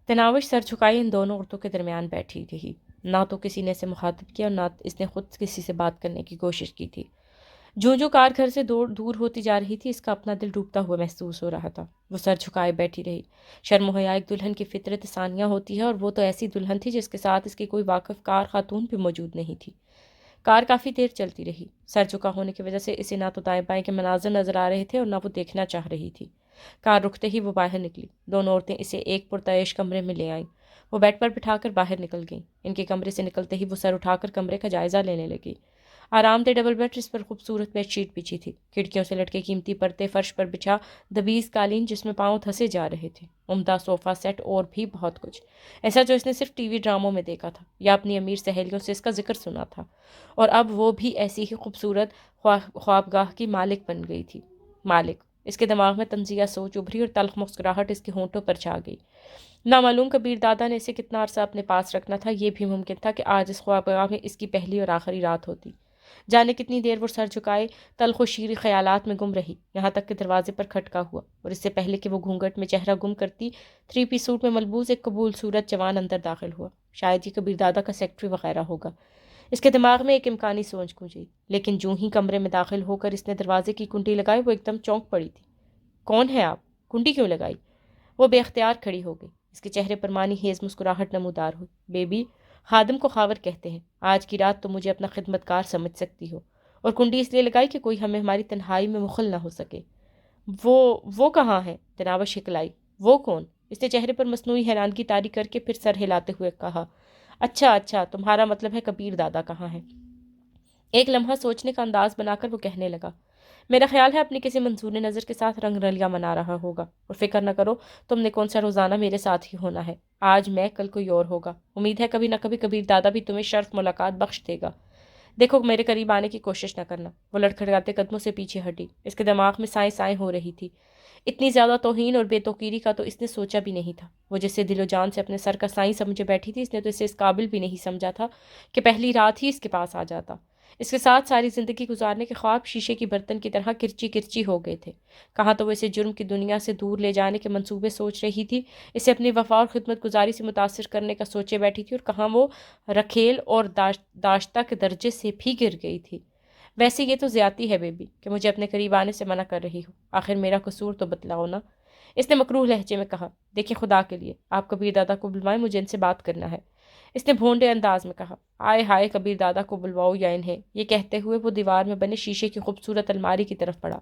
تناوش سر جھکائے ان دونوں عورتوں کے درمیان بیٹھی رہی. نہ تو کسی نے اسے مخاطب کیا اور نہ اس نے خود کسی سے بات کرنے کی کوشش کی تھی. جو کار گھر سے دور ہوتی جا رہی تھی، اس کا اپنا دل ڈوبتا ہوا محسوس ہو رہا تھا. وہ سر جھکائے بیٹھی رہی. شرم و حیا ایک دلہن کی فطرت ثانیہ ہوتی ہے، اور وہ تو ایسی دلہن تھی جس کے ساتھ اس کی کوئی واقف کار خاتون بھی موجود نہیں تھی. کار کافی دیر چلتی رہی. سر جھکا ہونے کی وجہ سے اسے نہ تو دائیں بائیں کے مناظر نظر آ رہے تھے اور نہ وہ دیکھنا چاہ رہی تھی. کار رکتے ہی وہ باہر نکلی. دونوں عورتیں اسے ایک پرتعیش کمرے میں لے آئیں. وہ بیڈ پر بٹھا کر باہر نکل گئیں. ان کے کمرے سے نکلتے ہی وہ سر اٹھا کر کمرے کا جائزہ لینے لگی. آرام دہ ڈبل بیڈ جس پر خوبصورت بیڈ شیٹ بچھی تھی. کھڑکیوں سے لٹکے قیمتی پردے، فرش پر بچھا دبیز قالین جس میں پاؤں دھسے جا رہے تھے، عمدہ صوفہ سیٹ اور بھی بہت کچھ ایسا جو اس نے صرف ٹی وی ڈراموں میں دیکھا تھا یا اپنی امیر سہیلیوں سے اس کا ذکر سنا تھا. اور اب وہ بھی ایسی ہی خوبصورت خوابگاہ کی مالک بن گئی تھی. مالک. اس کے دماغ میں طنزیہ سوچ ابھری اور تلخ مسکراہٹ اس کے ہونٹوں پر چھا گئی. نامعلوم کبیر دادا نے اسے کتنا عرصہ اپنے پاس رکھنا تھا. یہ بھی ممکن تھا کہ آج اس خوابگاہ میں اس کی پہلی اور آخری رات ہوتی. جانے کتنی دیر وہ سر جھکائے تلخ و شیریں خیالات میں گم رہی، یہاں تک کہ دروازے پر کھٹکا ہوا، اور اس سے پہلے کہ وہ گھونگھٹ میں چہرہ گم کرتی، 3 پیس سوٹ میں ملبوس ایک قبول صورت جوان اندر داخل ہوا. شاید یہ کبیر دادا کا سیکٹری وغیرہ ہوگا. اس کے دماغ میں ایک امکانی سوچ گونجی، لیکن جو ہی کمرے میں داخل ہو کر اس نے دروازے کی کنڈی لگائی، وہ ایک دم چونک پڑی تھی. کون ہے آپ؟ کنڈی کیوں لگائی؟ وہ بے اختیار کھڑی ہو گئی. اس کے چہرے پر مانی ہیز مسکراہٹ نمودار ہوئی. بیبی، خادم کو خاور کہتے ہیں. آج کی رات تو مجھے اپنا خدمت کار سمجھ سکتی ہو. اور کنڈی اس لیے لگائی کہ کوئی ہمیں ہماری تنہائی میں مخل نہ ہو سکے. وہ کہاں ہے؟ تناوش ہکلائی. وہ کون؟ اس نے چہرے پر مصنوعی حیرانگی طاری کر کے پھر سر ہلاتے ہوئے کہا. اچھا، تمہارا مطلب ہے کبیر دادا کہاں ہے؟ ایک لمحہ سوچنے کا انداز بنا کر وہ کہنے لگا. میرا خیال ہے اپنی کسی منظور نظر کے ساتھ رنگ رلیاں منا رہا ہوگا. اور فکر نہ کرو، تم نے کون سا روزانہ میرے ساتھ ہی ہونا ہے. آج میں، کل کوئی اور ہوگا. امید ہے کبھی نہ کبھی کبیر دادا بھی تمہیں شرف ملاقات بخش دے گا. دیکھو، میرے قریب آنے کی کوشش نہ کرنا. وہ لڑکھڑاتے قدموں سے پیچھے ہٹی. اس کے دماغ میں سائیں ہو رہی تھی. اتنی زیادہ توہین اور بے توقیری کا تو اس نے سوچا بھی نہیں تھا. وہ جسے دل و جان سے اپنے سر کا سائیں سمجھے بیٹھی تھی، اس نے تو اسے اس قابل بھی نہیں سمجھا تھا کہ پہلی رات ہی اس کے پاس آ جاتا. اس کے ساتھ ساری زندگی گزارنے کے خواب شیشے کی برتن کی طرح کرچی ہو گئے تھے. کہاں تو وہ اسے جرم کی دنیا سے دور لے جانے کے منصوبے سوچ رہی تھی، اسے اپنی وفا اور خدمت گزاری سے متاثر کرنے کا سوچے بیٹھی تھی، اور کہاں وہ رکھیل اور داشتہ کے درجے سے بھی گر گئی تھی. ویسے یہ تو زیادتی ہے بیبی کہ مجھے اپنے قریب آنے سے منع کر رہی ہو. آخر میرا قصور تو بتلاؤ نا. اس نے مکروہ لہجے میں کہا. دیکھیں، خدا کے لیے آپ کبیر دادا کو بلوائیں، مجھے ان سے بات کرنا ہے. اس نے بھونڈے انداز میں کہا. آئے ہائے، کبیر دادا کو بلواؤ یا انہیں. یہ کہتے ہوئے وہ دیوار میں بنے شیشے کی خوبصورت الماری کی طرف بڑھا.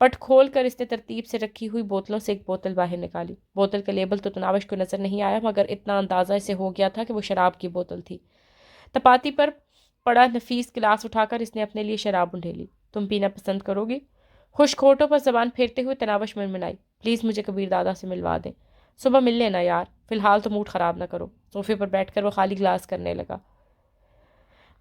پٹ کھول کر اس نے ترتیب سے رکھی ہوئی بوتلوں سے ایک بوتل باہر نکالی. بوتل کا لیبل تو تناوش کو نظر نہیں آیا، مگر اتنا اندازہ اسے ہو گیا تھا کہ وہ شراب کی بوتل تھی. تپاتی پر پڑا نفیس گلاس اٹھا کر اس نے اپنے لیے شراب انڈھیلی. تم پینا پسند کرو گی؟ خشک ہونٹوں پر زبان پھیرتے ہوئے تناوش منمنائی. پلیز مجھے کبیر دادا سے ملوا دیں. صبح مل لینا یار، فی الحال تو موڈ خراب نہ کرو. صوفے پر بیٹھ کر وہ خالی گلاس کرنے لگا.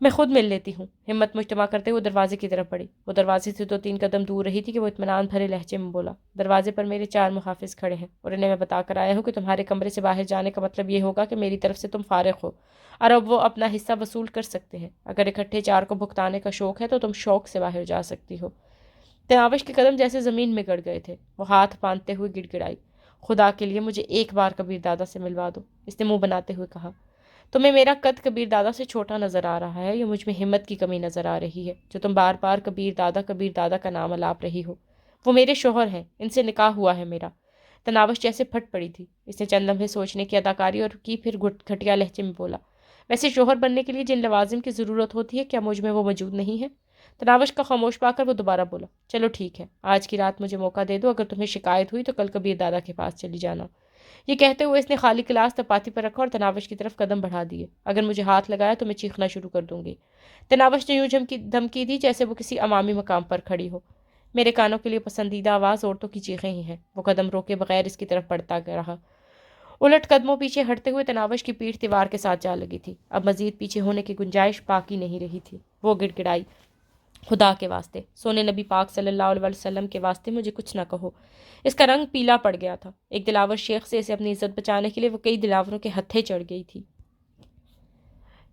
میں خود مل لیتی ہوں. ہمت مجتمع کرتے ہوئے دروازے کی طرف بڑھی. وہ دروازے سے 2-3 قدم دور رہی تھی کہ وہ اطمینان بھرے لہجے میں بولا. دروازے پر میرے 4 محافظ کھڑے ہیں، اور انہیں میں بتا کر آیا ہوں کہ تمہارے کمرے سے باہر جانے کا مطلب یہ ہوگا کہ میری طرف سے تم فارغ ہو، اور اب وہ اپنا حصہ وصول کر سکتے ہیں. اگر اکٹھے 4 کو بھگتانے کا شوق ہے تو تم شوق سے باہر جا سکتی ہو. تناوش کے قدم جیسے زمین میں گڑ گئے تھے. وہ ہاتھ باندھتے ہوئے گڑ گڑائی. خدا کے لیے مجھے ایک بار کبیر دادا سے ملوا دو. اس نے منہ بناتے ہوئے کہا. تمہیں میرا قد کبیر دادا سے چھوٹا نظر آ رہا ہے، یا مجھ میں ہمت کی کمی نظر آ رہی ہے جو تم بار بار کبیر دادا کا نام الاپ رہی ہو؟ وہ میرے شوہر ہیں، ان سے نکاح ہوا ہے میرا. تناوش جیسے پھٹ پڑی تھی. اس نے چند لمحے سوچنے کی اداکاری اور کی، پھر گھٹیا لہجے میں بولا. ویسے شوہر بننے کے لیے جن لوازم کی ضرورت ہوتی ہے، کیا مجھ میں وہ موجود نہیں ہے؟ تناوش کا خاموش پا کر وہ دوبارہ بولا. چلو ٹھیک ہے، آج کی رات مجھے موقع دے دو. اگر تمہیں شکایت ہوئی تو کل کبیر دادا کے پاس چلی جانا. یہ کہتے ہوئے اس نے خالی گلاس تپاتی پر رکھا اور تناوش کی طرف قدم بڑھا دیے. اگر مجھے ہاتھ لگایا تو میں چیخنا شروع کر دوں گی. تناوش نے یوں دھمکی دی جیسے وہ کسی عوامی مقام پر کھڑی ہو. میرے کانوں کے لیے پسندیدہ آواز عورتوں کی چیخیں ہی ہیں. وہ قدم روکے بغیر اس کی طرف بڑھتا رہا. الٹ قدموں پیچھے ہٹتے ہوئے تناوش کی پیٹھ دیوار کے ساتھ جا لگی تھی. اب مزید پیچھے ہونے کی گنجائش باقی نہیں رہی تھی. وہ گڑ گڑائی. خدا کے واسطے، سونے نبی پاک صلی اللہ علیہ وسلم کے واسطے مجھے کچھ نہ کہو. اس کا رنگ پیلا پڑ گیا تھا. ایک دلاور شیخ سے اسے اپنی عزت بچانے کے لیے وہ کئی دلاوروں کے ہتھے چڑھ گئی تھی.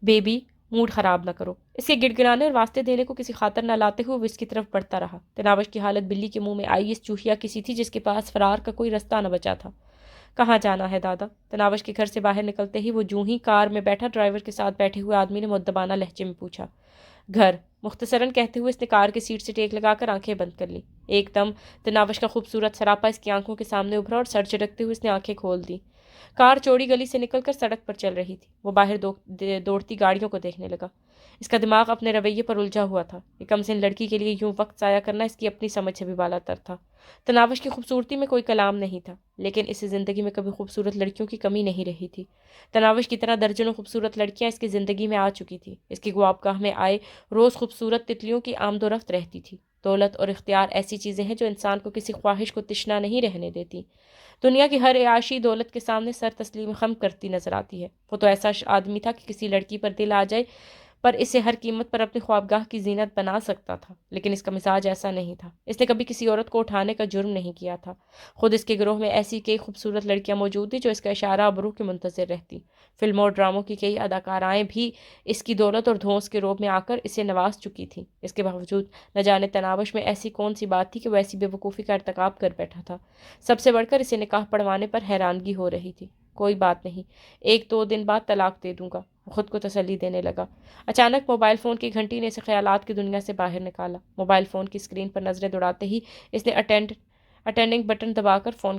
بیبی، موڈ خراب نہ کرو. اس کے گڑ گڑانے اور واسطے دینے کو کسی خاطر نہ لاتے ہوئے وہ اس کی طرف بڑھتا رہا. تناوش کی حالت بلی کے منہ میں آئی اس چوہیا کسی تھی جس کے پاس فرار کا کوئی رستہ نہ بچا تھا. کہاں جانا ہے دادا؟ تناوش کے گھر سے باہر نکلتے ہی وہ جوں ہی کار میں بیٹھا ڈرائیور کے ساتھ بیٹھے ہوئے آدمی نے مؤدبانہ لہجے میں پوچھا۔ گھر، مختصراً کہتے ہوئے اس نے کار کی سیٹ سے ٹیک لگا کر آنکھیں بند کر لی۔ ایک دم تناوش کا خوبصورت سراپا اس کی آنکھوں کے سامنے ابھرا اور سر جھٹکتے ہوئے اس نے آنکھیں کھول دی۔ کار چوڑی گلی سے نکل کر سڑک پر چل رہی تھی۔ وہ باہر دوڑتی گاڑیوں کو دیکھنے لگا۔ اس کا دماغ اپنے رویے پر الجھا ہوا تھا۔ ایک کمسن لڑکی کے لیے یوں وقت ضائع کرنا اس کی اپنی سمجھ سے بھی بالا تر تھا۔ تناوش کی خوبصورتی میں کوئی کلام نہیں تھا، لیکن اس زندگی میں کبھی خوبصورت لڑکیوں کی کمی نہیں رہی تھی۔ تناوش کی طرح درجنوں خوبصورت لڑکیاں اس کی زندگی میں آ چکی تھی۔ اس کی خوابگاہ میں آئے روز خوبصورت تتلیوں کی آمد و رفت رہتی تھی۔ دولت اور اختیار ایسی چیزیں ہیں جو انسان کو کسی خواہش کو تشنا نہیں رہنے دیتی۔ دنیا کی ہر عیاشی دولت کے سامنے سر تسلیم خم کرتی نظر آتی ہے۔ وہ تو ایسا آدمی تھا کہ کسی لڑکی پر دل آ جائے پر اسے ہر قیمت پر اپنی خوابگاہ کی زینت بنا سکتا تھا، لیکن اس کا مزاج ایسا نہیں تھا۔ اس نے کبھی کسی عورت کو اٹھانے کا جرم نہیں کیا تھا۔ خود اس کے گروہ میں ایسی کئی خوبصورت لڑکیاں موجود تھیں جو اس کا اشارہ ابرو کے منتظر رہتی۔ فلموں اور ڈراموں کی کئی اداکارائیں بھی اس کی دولت اور دھونس کے روب میں آ کر اسے نواز چکی تھیں۔ اس کے باوجود نہ جانے تناوش میں ایسی کون سی بات تھی کہ وہ ایسی بے وقوفی کا ارتکاب کر بیٹھا تھا۔ سب سے بڑھ کر اسے نکاح پڑھوانے پر حیرانگی ہو رہی تھی۔ کوئی بات نہیں، 1-2 دن بعد طلاق دے دوں گا، خود کو تسلی دینے لگا۔ اچانک موبائل فون کی گھنٹی نے اسے خیالات کی دنیا سے باہر نکالا۔ موبائل فون کی اسکرین پر نظریں دوڑاتے ہی اس نے اٹینڈنگ بٹن دبا کر فون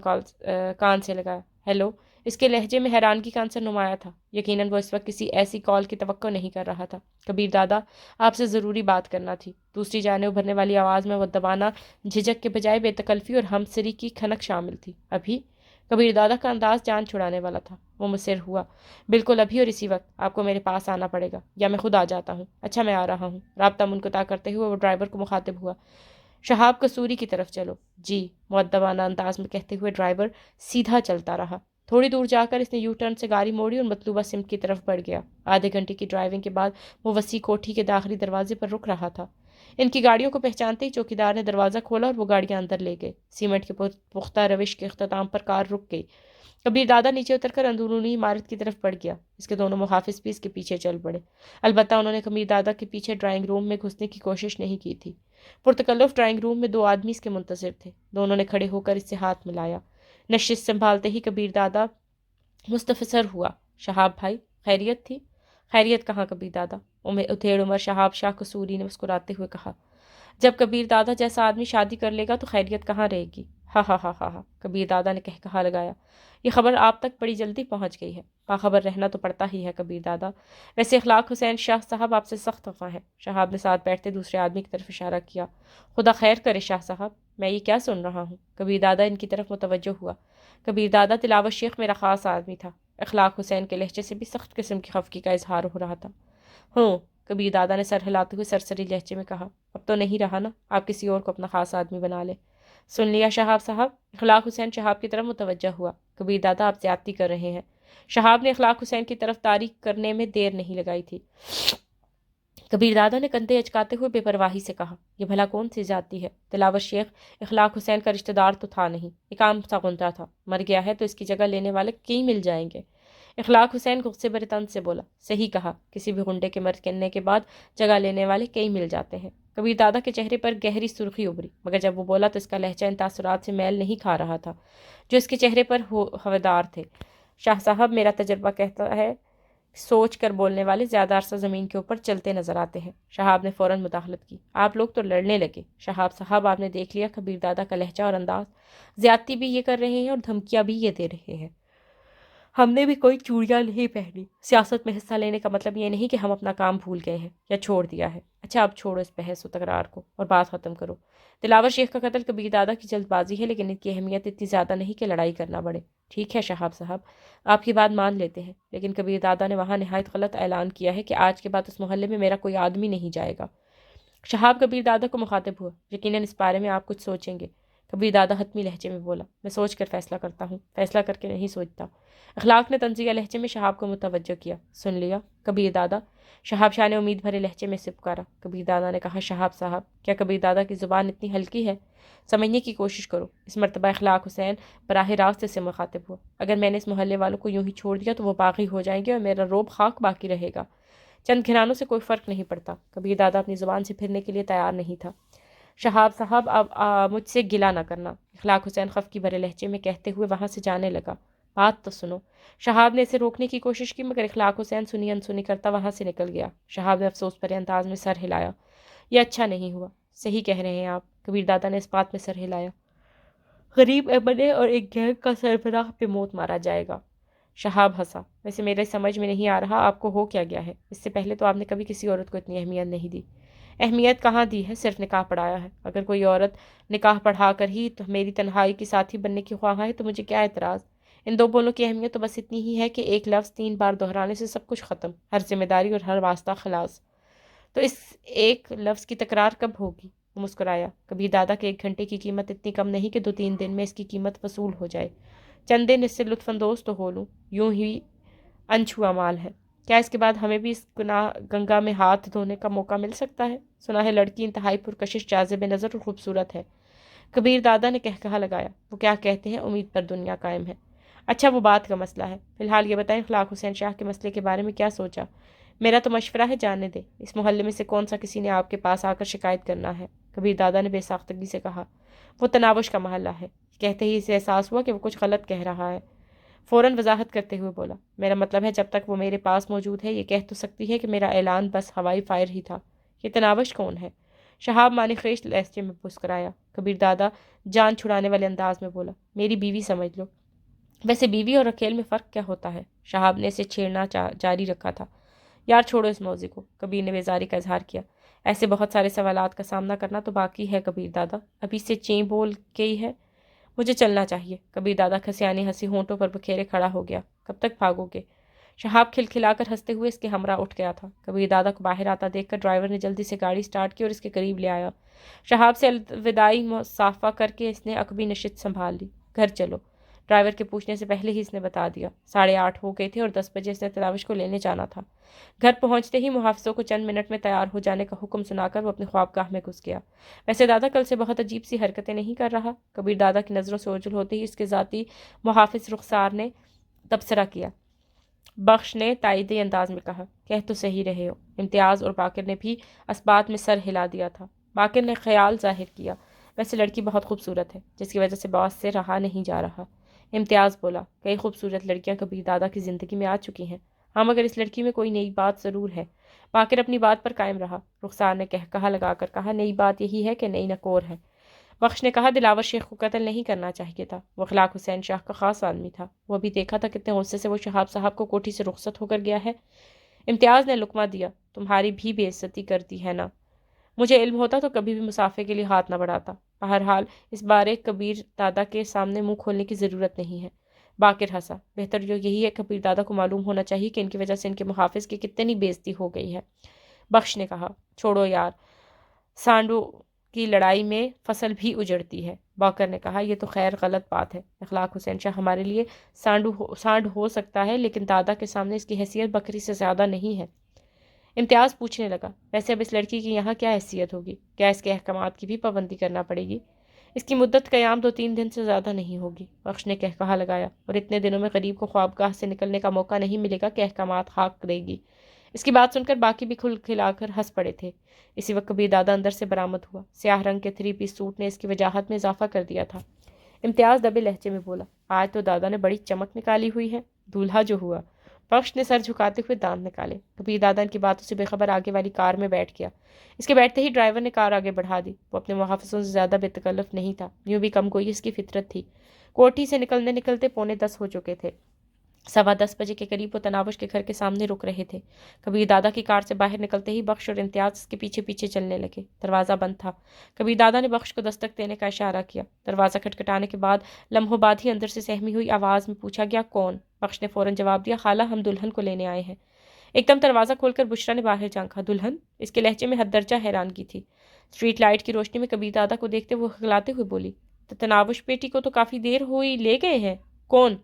کان سے لگایا۔ ہیلو، اس کے لہجے میں حیرانگی کا عنصر نمایاں تھا۔ یقیناً وہ اس وقت کسی ایسی کال کی توقع نہیں کر رہا تھا۔ کبیر دادا، آپ سے ضروری بات کرنا تھی۔ دوسری جانب ابھرنے والی آواز میں مؤدبانہ جھجک کے بجائے بے تکلفی اور ہمسری کی کھنک شامل تھی۔ ابھی؟ کبیر دادا کا انداز جان چھڑانے والا تھا۔ وہ مصر ہوا۔ بالکل ابھی اور اسی وقت آپ کو میرے پاس آنا پڑے گا، یا میں خود آ جاتا ہوں۔ اچھا، میں آ رہا ہوں۔ رابطہ منقطع کرتے ہوئے وہ ڈرائیور کو مخاطب ہوا۔ شہاب قصوری کی طرف چلو۔ جی، مؤدبانہ انداز میں کہتے ہوئے ڈرائیور سیدھا چلتا رہا۔ تھوڑی دور جا کر اس نے یو ٹرن سے گاڑی موڑی اور مطلوبہ سمت کی طرف بڑھ گیا۔ آدھے گھنٹے کی ڈرائیونگ کے بعد وہ وسیع کوٹھی کے داخلی دروازے پر رک رہا تھا۔ ان کی گاڑیوں کو پہچانتے ہی چوکیدار نے دروازہ کھولا اور وہ گاڑیاں اندر لے گئے۔ سیمنٹ کے پختہ روش کے اختتام پر کار رک گئی۔ کبیر دادا نیچے اتر کر اندرونی عمارت کی طرف بڑھ گیا۔ اس کے دونوں محافظ بھی اس کے پیچھے چل پڑے۔ البتہ انہوں نے کبیر دادا کے پیچھے ڈرائنگ روم میں گھسنے کی کوشش نہیں کی تھی۔ پرتکلف ڈرائنگ روم میں 2 آدمی اس کے منتظر تھے۔ دونوں نے کھڑے ہو کر اس سے ہاتھ ملایا۔ نشست سنبھالتے ہی کبیر دادا مستفسر ہوا۔ شہاب بھائی، خیریت تھی؟ خیریت کہاں کبیر دادا، ادھیڑ عمر شہاب شاہ قصوری نے مسکراتے ہوئے کہا۔ جب کبیر دادا جیسا آدمی شادی کر لے گا تو خیریت کہاں رہے گی؟ ہا ہا ہا ہا ہا، کبیر دادا نے کہا لگایا۔ یہ خبر آپ تک بڑی جلدی پہنچ گئی ہے۔ باخبر رہنا تو پڑتا ہی ہے کبیر دادا۔ ویسے اخلاق حسین شاہ صاحب آپ سے سخت خفا ہیں۔ شہاب نے ساتھ بیٹھتے دوسرے آدمی کی طرف اشارہ کیا۔ خدا خیر کرے شاہ صاحب، میں یہ کیا سن رہا ہوں؟ کبیر دادا ان کی طرف متوجہ ہوا۔ کبیر دادا، تلاوت شیخ میرا خاص آدمی تھا۔ اخلاق حسین کے لہجے سے بھی سخت قسم کی خفگی کا اظہار ہو رہا تھا۔ ہوں، کبیر دادا نے سر ہلاتے ہوئے سرسری لہجے میں کہا۔ اب تو نہیں رہا نا، آپ کسی اور کو اپنا خاص آدمی بنا لیں۔ سن لیا شہاب صاحب؟ اخلاق حسین شہاب کی طرف متوجہ ہوا۔ کبیر دادا، آپ زیادتی کر رہے ہیں۔ شہاب نے اخلاق حسین کی طرف تاریخ کرنے میں دیر نہیں لگائی تھی۔ کبیر دادا نے کندھے اچکاتے ہوئے بے پرواہی سے کہا، یہ بھلا کون سی زیادتی ہے؟ تلاوت شیخ اخلاق حسین کا رشتہ دار تو تھا نہیں، ایک عام سا غنڈہ تھا۔ مر گیا ہے تو اس کی جگہ لینے والے کئی مل جائیں گے۔ اخلاق حسین غصے بھرے طنز سے بولا۔ صحیح کہا، کسی بھی غنڈے کے مرنے کے بعد جگہ لینے والے کئی مل جاتے ہیں۔ کبیر دادا کے چہرے پر گہری سرخی ابھری، مگر جب وہ بولا تو اس کا لہجہ ان تاثرات سے میل نہیں کھا رہا تھا جو اس کے چہرے پر ہویدار تھے۔ شاہ صاحب، میرا تجربہ کہتا ہے سوچ کر بولنے والے زیادہ عرصہ زمین کے اوپر چلتے نظر آتے ہیں۔ شہاب نے فوراً مداخلت کی۔ آپ لوگ تو لڑنے لگے۔ شہاب صاحب، آپ نے دیکھ لیا کبیر دادا کا لہجہ اور انداز، زیادتی بھی یہ کر رہے ہیں اور دھمکیاں بھی یہ دے رہے ہیں۔ ہم نے بھی کوئی چوڑیاں نہیں پہنی۔ سیاست میں حصہ لینے کا مطلب یہ نہیں کہ ہم اپنا کام بھول گئے ہیں یا چھوڑ دیا ہے۔ اچھا، اب چھوڑو اس بحث و تکرار کو اور بات ختم کرو۔ تلاوت شیخ کا قتل کبیر دادا کی جلد بازی ہے، لیکن ان کی اہمیت اتنی زیادہ نہیں کہ لڑائی کرنا پڑے۔ ٹھیک ہے شہاب صاحب، آپ کی بات مان لیتے ہیں، لیکن کبیر دادا نے وہاں نہایت غلط اعلان کیا ہے کہ آج کے بعد اس محلے میں میرا کوئی آدمی نہیں جائے گا۔ شہاب کبیر دادا کو مخاطب ہوا۔ یقیناً اس بارے میں آپ کچھ سوچیں گے۔ کبیر دادا حتمی لہجے میں بولا۔ میں سوچ کر فیصلہ کرتا ہوں، فیصلہ کر کے نہیں سوچتا۔ اخلاق نے طنزیہ لہجے میں شہاب کو متوجہ کیا۔ سن لیا کبیر دادا؟ شہاب شاہ نے امید بھرے لہجے میں سے پکارا۔ کبیر دادا نے کہا، شہاب صاحب، کیا کبیر دادا کی زبان اتنی ہلکی ہے؟ سمجھنے کی کوشش کرو۔ اس مرتبہ اخلاق حسین براہ راست سے مخاطب ہوا۔ اگر میں نے اس محلے والوں کو یوں ہی چھوڑ دیا تو وہ باغی ہو جائیں گے اور میرا روب خاک باقی رہے گا۔ چند گھرانوں سے کوئی فرق نہیں پڑتا۔ کبیر دادا اپنی زبان سے پھرنے کے لیے تیار نہیں تھا۔ شہاب صاحب، اب مجھ سے گلہ نہ کرنا، اخلاق حسین خفگی بھرے لہجے میں کہتے ہوئے وہاں سے جانے لگا۔ بات تو سنو۔ شہاب نے اسے روکنے کی کوشش کی مگر اخلاق حسین سنی انسنی کرتا وہاں سے نکل گیا۔ شہاب نے افسوس بھرے انداز میں سر ہلایا۔ یہ اچھا نہیں ہوا۔ صحیح کہہ رہے ہیں آپ، کبیر دادا نے اس بات میں سر ہلایا۔ غریب بنے اور ایک گینگ کا سربراہ پہ موت مارا جائے گا۔ شہاب ہنسا۔ ویسے میرے سمجھ میں نہیں آ رہا آپ کو ہو کیا گیا ہے؟ اس سے پہلے تو آپ نے کبھی کسی عورت کو اتنی اہمیت نہیں دی۔ اہمیت کہاں دی ہے، صرف نکاح پڑھایا ہے۔ اگر کوئی عورت نکاح پڑھا کر ہی تو میری تنہائی کی ساتھی بننے کی خواہاں ہے تو مجھے کیا اعتراض؟ ان دو بولوں کی اہمیت تو بس اتنی ہی ہے کہ ایک لفظ 3 بار دہرانے سے سب کچھ ختم، ہر ذمہ داری اور ہر واسطہ خلاص۔ تو اس ایک لفظ کی تکرار کب ہوگی؟ وہ مسکرایا۔ کبھی دادا کے 1 گھنٹے کی قیمت اتنی کم نہیں کہ 2-3 دن میں اس کی قیمت وصول ہو جائے۔ چند دن اس سے لطف اندوز تو ہو لوں، یوں ہی انچھوا مال ہے۔ کیا اس کے بعد ہمیں بھی اس گنگا میں ہاتھ دھونے کا موقع مل سکتا ہے؟ سنا ہے لڑکی انتہائی پرکشش، جاذب نظر اور خوبصورت ہے۔ کبیر دادا نے کہا لگایا۔ وہ کیا کہتے ہیں، امید پر دنیا قائم ہے۔ اچھا وہ بات کا مسئلہ ہے، فی الحال یہ بتائیں اخلاق حسین شاہ کے مسئلے کے بارے میں کیا سوچا؟ میرا تو مشورہ ہے جاننے دیں، اس محلے میں سے کون سا کسی نے آپ کے پاس آ کر شکایت کرنا ہے؟ کبیر دادا نے بے ساختگی سے کہا۔ وہ تناوش کا محلہ ہے۔ کہتے ہی اسے احساس ہوا کہ وہ کچھ غلط کہہ رہا ہے۔ فوراً وضاحت کرتے ہوئے بولا، میرا مطلب ہے جب تک وہ میرے پاس موجود ہے یہ کہہ تو سکتی ہے کہ میرا اعلان بس ہوائی فائر ہی تھا۔ یہ تناوش کون ہے؟ شہاب معنی خیز لہجے میں مسکرایا۔ کبیر دادا جان چھڑانے والے انداز میں بولا، میری بیوی سمجھ لو۔ ویسے بیوی اور اکیل میں فرق کیا ہوتا ہے؟ شہاب نے اسے چھیڑنا جاری رکھا تھا۔ یار چھوڑو اس موضوع کو، کبیر نے بیزاری کا اظہار کیا۔ ایسے بہت سارے سوالات کا سامنا کرنا تو باقی ہے کبیر دادا، ابھی سے چیں بول کے ہی ہے۔ مجھے چلنا چاہیے۔ کبیر دادا کھسیانی ہنسی ہونٹوں پر بکھیرے کھڑا ہو گیا۔ کب تک بھاگو گے؟ شہاب کھلکھلا کر ہنستے ہوئے اس کے ہمراہ اٹھ گیا تھا۔ کبیر دادا کو باہر آتا دیکھ کر ڈرائیور نے جلدی سے گاڑی سٹارٹ کی اور اس کے قریب لے آیا۔ شہاب سے الوداعی مصافحہ کر کے اس نے عقبی نشست سنبھال لی۔ گھر چلو، ڈرائیور کے پوچھنے سے پہلے ہی اس نے بتا دیا۔ 8:30 ہو گئے تھے اور 10 بجے اس نے تناوش کو لینے جانا تھا۔ گھر پہنچتے ہی محافظوں کو چند منٹ میں تیار ہو جانے کا حکم سنا کر وہ اپنے خوابگاہ میں گھس گیا۔ ویسے دادا کل سے بہت عجیب سی حرکتیں نہیں کر رہا؟ کبیر دادا کی نظروں سے اوجھل ہوتے ہی اس کے ذاتی محافظ رخسار نے تبصرہ کیا۔ بخش نے تائیدی انداز میں کہا، کہہ تو صحیح رہے ہو۔ امتیاز اور باقر نے بھی اسبات میں سر ہلا دیا تھا۔ باقر نے خیال ظاہر کیا، ویسے لڑکی بہت خوبصورت ہے، جس کی وجہ سے باس سے رہا نہیں جا رہا۔ امتیاز بولا، کئی خوبصورت لڑکیاں کبیر دادا کی زندگی میں آ چکی ہیں، ہاں مگر اس لڑکی میں کوئی نئی بات ضرور ہے۔ باقر اپنی بات پر قائم رہا۔ رخسار نے کہا لگا کر کہا، نئی بات یہی ہے کہ نئی نکور ہے۔ بخش نے کہا، دلاور شیخ کو قتل نہیں کرنا چاہیے تھا، وہ اخلاق حسین شاہ کا خاص آدمی تھا، وہ ابھی دیکھا تھا کتنے غصے سے وہ شہاب صاحب کو کوٹھی سے رخصت ہو کر گیا ہے۔ امتیاز نے لقمہ دیا، تمہاری بھی بے عزتی کرتی ہے نا؟ مجھے علم ہوتا تو کبھی بھی مسافے کے لیے ہاتھ نہ بڑھاتا۔ بہرحال اس بارے کبیر دادا کے سامنے منہ کھولنے کی ضرورت نہیں ہے۔ باقر ہنسا، بہتر جو یہی ہے کبیر دادا کو معلوم ہونا چاہیے کہ ان کی وجہ سے ان کے محافظ کی کتنی بے عزتی ہو گئی ہے۔ بخش نے کہا، چھوڑو یار، سانڈو کی لڑائی میں فصل بھی اجڑتی ہے۔ باقر نے کہا، یہ تو خیر غلط بات ہے، اخلاق حسین شاہ ہمارے لیے سانڈ ہو سکتا ہے لیکن دادا کے سامنے اس کی حیثیت بکری سے زیادہ نہیں ہے۔ امتیاز پوچھنے لگا، ویسے اب اس لڑکی کی یہاں کیا حیثیت ہوگی؟ کیا اس کے احکامات کی بھی پابندی کرنا پڑے گی؟ اس کی مدت قیام 2-3 دن سے زیادہ نہیں ہوگی، بخش نے کہا لگایا، اور اتنے دنوں میں غریب کو خوابگاہ سے نکلنے کا موقع نہیں ملے گا کہ احکامات خاک دے گی۔ اس کی بات سن کر باقی بھی کھل کھلا کر ہنس پڑے تھے۔ اسی وقت کبیر دادا اندر سے برآمد ہوا۔ سیاہ رنگ کے 3 پیس سوٹ نے اس کی وجاہت میں اضافہ کر دیا تھا۔ امتیاز دبے لہجے میں بولا، آج تو دادا نے بڑی چمک نکالی ہوئی ہے، دولہا جو ہوا۔ بخش نے سر جھکاتے ہوئے دانت نکالے۔ کبیر دادا ان کی باتوں سے بے خبر آگے والی کار میں بیٹھ گیا۔ اس کے بیٹھتے ہی ڈرائیور نے کار آگے بڑھا دی۔ وہ اپنے محافظوں سے زیادہ بے تکلف نہیں تھا، یوں بھی کم گوئی اس کی فطرت تھی۔ کوٹھی سے نکلتے 9:45 ہو چکے تھے۔ 10:15 بجے کے قریب وہ تناوش کے گھر کے سامنے رک رہے تھے۔ کبیر دادا کی کار سے باہر نکلتے ہی بخش اور امتیاز اس کے پیچھے پیچھے چلنے لگے۔ دروازہ بند تھا۔ کبیر دادا نے بخش کو دستک دینے کا اشارہ کیا۔ دروازہ کھٹکھٹانے کے بعد لمحوں بعد ہی اندر سے سہمی ہوئی آواز میں پوچھا گیا، کون؟ بخش نے فوراً جواب دیا، خالہ ہم دلہن کو لینے آئے ہیں۔ ایک دم دروازہ کھول کر بشرا نے باہر جھانکا، دلہن؟ اس کے لہجے میں حد درجہ حیرانگی تھی۔ اسٹریٹ لائٹ کی روشنی میں کبیر دادا کو دیکھتے وہ ہکلاتے ہوئے بولی، تناوش بیٹی کو تو کافی دیر ہوئی لے گئے ہیں، کون؟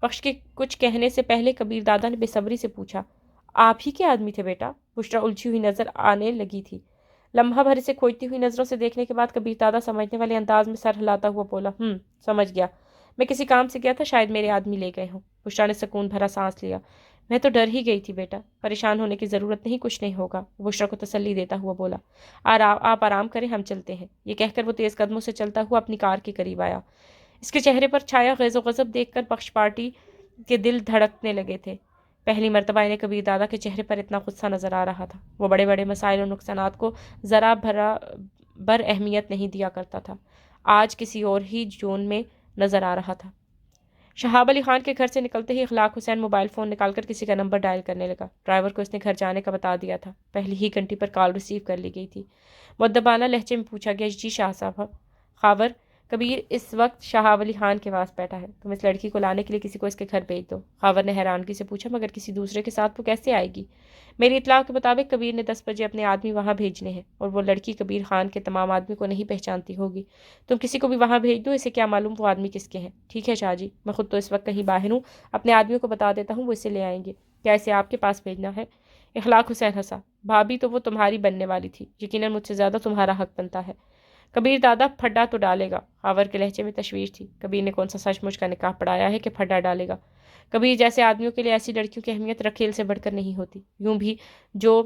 بخش کے کچھ کہنے سے پہلے کبیر دادا نے بے صبری سے پوچھا، آپ ہی کے آدمی تھے بیٹا؟ بشرا الجھی ہوئی نظر آنے لگی تھی۔ لمحہ بھر سے کھوجتی ہوئی نظروں سے دیکھنے کے بعد کبیر دادا سمجھنے والے انداز میں سر ہلاتا ہوا بولا، سمجھ گیا، میں کسی کام سے گیا تھا، شاید میرے آدمی لے گئے ہوں۔ بشرا نے سکون بھرا سانس لیا، میں تو ڈر ہی گئی تھی بیٹا، پریشان ہونے کی ضرورت نہیں، کچھ نہیں ہوگا۔ بشرا کو تسلی دیتا ہوا بولا، آپ آرام کریں، ہم چلتے ہیں۔ یہ کہہ کر وہ تیز قدموں سے چلتا ہوا اپنی کار کے قریب آیا۔ اس کے چہرے پر چھایا غیظ و غضب دیکھ کر بخش پارٹی کے دل دھڑکنے لگے تھے۔ پہلی مرتبہ انہیں کبیر دادا کے چہرے پر اتنا غصہ نظر آ رہا تھا۔ وہ بڑے بڑے مسائل اور نقصانات کو ذرا بر اہمیت نہیں دیا کرتا تھا۔ آج کسی اور ہی جون میں نظر آ رہا تھا۔ شہاب علی خان کے گھر سے نکلتے ہی اخلاق حسین موبائل فون نکال کر کسی کا نمبر ڈائل کرنے لگا۔ ڈرائیور کو اس نے گھر جانے کا بتا دیا تھا۔ پہلی ہی گھنٹی پر کال ریسیو کر لی گئی تھی۔ مؤدبانہ لہجے میں پوچھا گیا، جی شاہ صاحب، خاور کبیر اس وقت شہاب علی خان کے پاس بیٹھا ہے، تم اس لڑکی کو لانے کے لیے کسی کو اس کے گھر بھیج دو۔ خاور نے حیرانگی سے پوچھا، مگر کسی دوسرے کے ساتھ وہ کیسے آئے گی؟ میری اطلاع کے مطابق کبیر نے 10 بجے اپنے آدمی وہاں بھیجنے ہیں، اور وہ لڑکی کبیر خان کے تمام آدمی کو نہیں پہچانتی ہوگی۔ تم کسی کو بھی وہاں بھیج دو، اسے کیا معلوم وہ آدمی کس کے ہیں۔ ٹھیک ہے شاہ جی، میں خود تو اس وقت کہیں باہر ہوں، اپنے آدمیوں کو بتا دیتا ہوں، وہ اسے لے آئیں گے۔ کیا اسے آپ کے پاس بھیجنا ہے؟ اخلاق حسین ہنسا، بھابھی تو وہ تمہاری بننے والی تھی، یقیناً مجھ سے زیادہ تمہارا حق بنتا ہے۔ کبیر دادا پھڈا تو ڈالے گا؟ خاور کے لہجے میں تشویش تھی۔ کبیر نے کون سا سچ مچ کا نکاح پڑھایا ہے کہ پھڈا ڈالے گا؟ کبیر جیسے آدمیوں کے لیے ایسی لڑکیوں کی اہمیت رکھیل سے بڑھ کر نہیں ہوتی۔ یوں بھی جو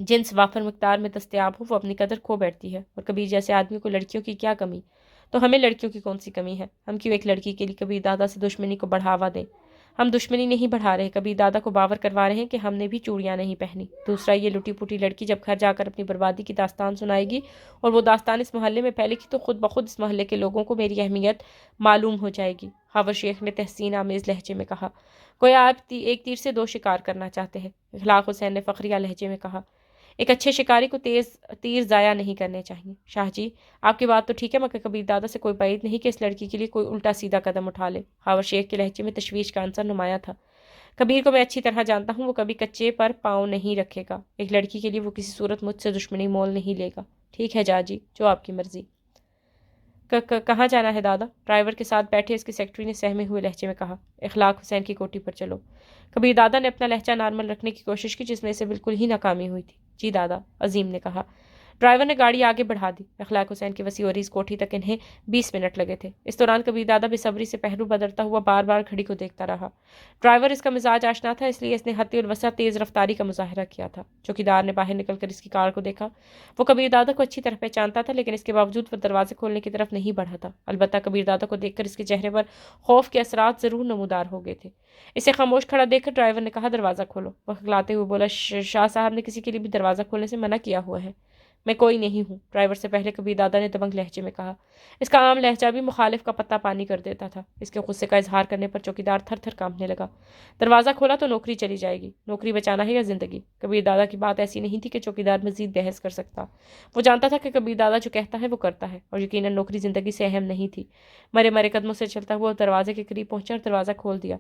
جنس وافر مقدار میں دستیاب ہو وہ اپنی قدر کھو بیٹھتی ہے، اور کبیر جیسے آدمیوں کو لڑکیوں کی کیا کمی؟ تو ہمیں لڑکیوں کی کون سی کمی ہے؟ ہم کیوں ایک لڑکی کے لیے کبیر دادا سے دشمنی کو بڑھاوا دیں؟ ہم دشمنی نہیں بڑھا رہے، کبیر دادا کو باور کروا رہے ہیں کہ ہم نے بھی چوڑیاں نہیں پہنی۔ دوسرا، یہ لٹی پوٹی لڑکی جب گھر جا کر اپنی بربادی کی داستان سنائے گی اور وہ داستان اس محلے میں پھیلے گی تو خود بخود اس محلے کے لوگوں کو میری اہمیت معلوم ہو جائے گی۔ خاور شیخ نے تحسین آمیز لہجے میں کہا، گویا آپ ایک تیر سے دو شکار کرنا چاہتے ہیں۔ اخلاق حسین نے فخریہ لہجے میں کہا، ایک اچھے شکاری کو تیر ضائع نہیں کرنے چاہیے۔ شاہ جی، آپ کی بات تو ٹھیک ہے، مگر کبیر دادا سے کوئی بعید نہیں کہ اس لڑکی کے لیے کوئی الٹا سیدھا قدم اٹھا لے۔ خاور شیخ کے لہجے میں تشویش کا عنصر نمایاں تھا۔ کبیر کو میں اچھی طرح جانتا ہوں، وہ کبھی کچے پر پاؤں نہیں رکھے گا۔ ایک لڑکی کے لیے وہ کسی صورت مجھ سے دشمنی مول نہیں لے گا۔ ٹھیک ہے جا جی، جو آپ کی مرضی۔ کہاں جانا ہے دادا؟ ڈرائیور کے ساتھ بیٹھے اس کے سیکرٹری نے سہمے ہوئے لہجے میں کہا، اخلاق حسین کی کوٹھی پر چلو۔ کبیر دادا نے اپنا لہجہ نارمل رکھنے کی کوشش کی، جس میں اسے بالکل ہی ناکامی ہوئی تھی۔ جی دادا، عظیم نے کہا۔ ڈرائیور نے گاڑی آگے بڑھا دی۔ اخلاق حسین کی وسیع عریض کوٹھی تک انہیں 20 منٹ لگے تھے۔ اس دوران کبیر دادا بے صبری سے پہلو بدلتا ہوا بار بار گھڑی کو دیکھتا رہا۔ ڈرائیور اس کا مزاج آشنا تھا، اس لیے اس نے حتی الوسع تیز رفتاری کا مظاہرہ کیا تھا۔ چوکیدار نے باہر نکل کر اس کی کار کو دیکھا۔ وہ کبیر دادا کو اچھی طرح پہچانتا تھا، لیکن اس کے باوجود وہ دروازے کھولنے کی طرف نہیں بڑھا تھا۔ البتہ کبیر دادا کو دیکھ کر اس کے چہرے پر خوف کے اثرات ضرور نمودار ہو گئے تھے۔ اسے خاموش کھڑا دیکھ کر ڈرائیور نے کہا، دروازہ کھولو۔ وہ کھلاتے ہوئے بولا، شاہ صاحب نے کسی کے لیے بھی دروازہ کھولنے سے منع کیا ہوا ہے۔ میں کوئی نہیں ہوں، ڈرائیور سے پہلے کبیر دادا نے دبنگ لہجے میں کہا۔ اس کا عام لہجہ بھی مخالف کا پتہ پانی کر دیتا تھا۔ اس کے غصے کا اظہار کرنے پر چوکیدار تھر تھر کانپنے لگا۔ دروازہ کھولا تو نوکری چلی جائے گی۔ نوکری بچانا ہے یا زندگی؟ کبیر دادا کی بات ایسی نہیں تھی کہ چوکیدار مزید بحث کر سکتا۔ وہ جانتا تھا کہ کبیر دادا جو کہتا ہے وہ کرتا ہے، اور یقیناً نوکری زندگی سے اہم نہیں تھی۔ مرے مرے قدموں سے چلتا ہوا دروازے کے قریب پہنچا اور دروازہ کھول دیا۔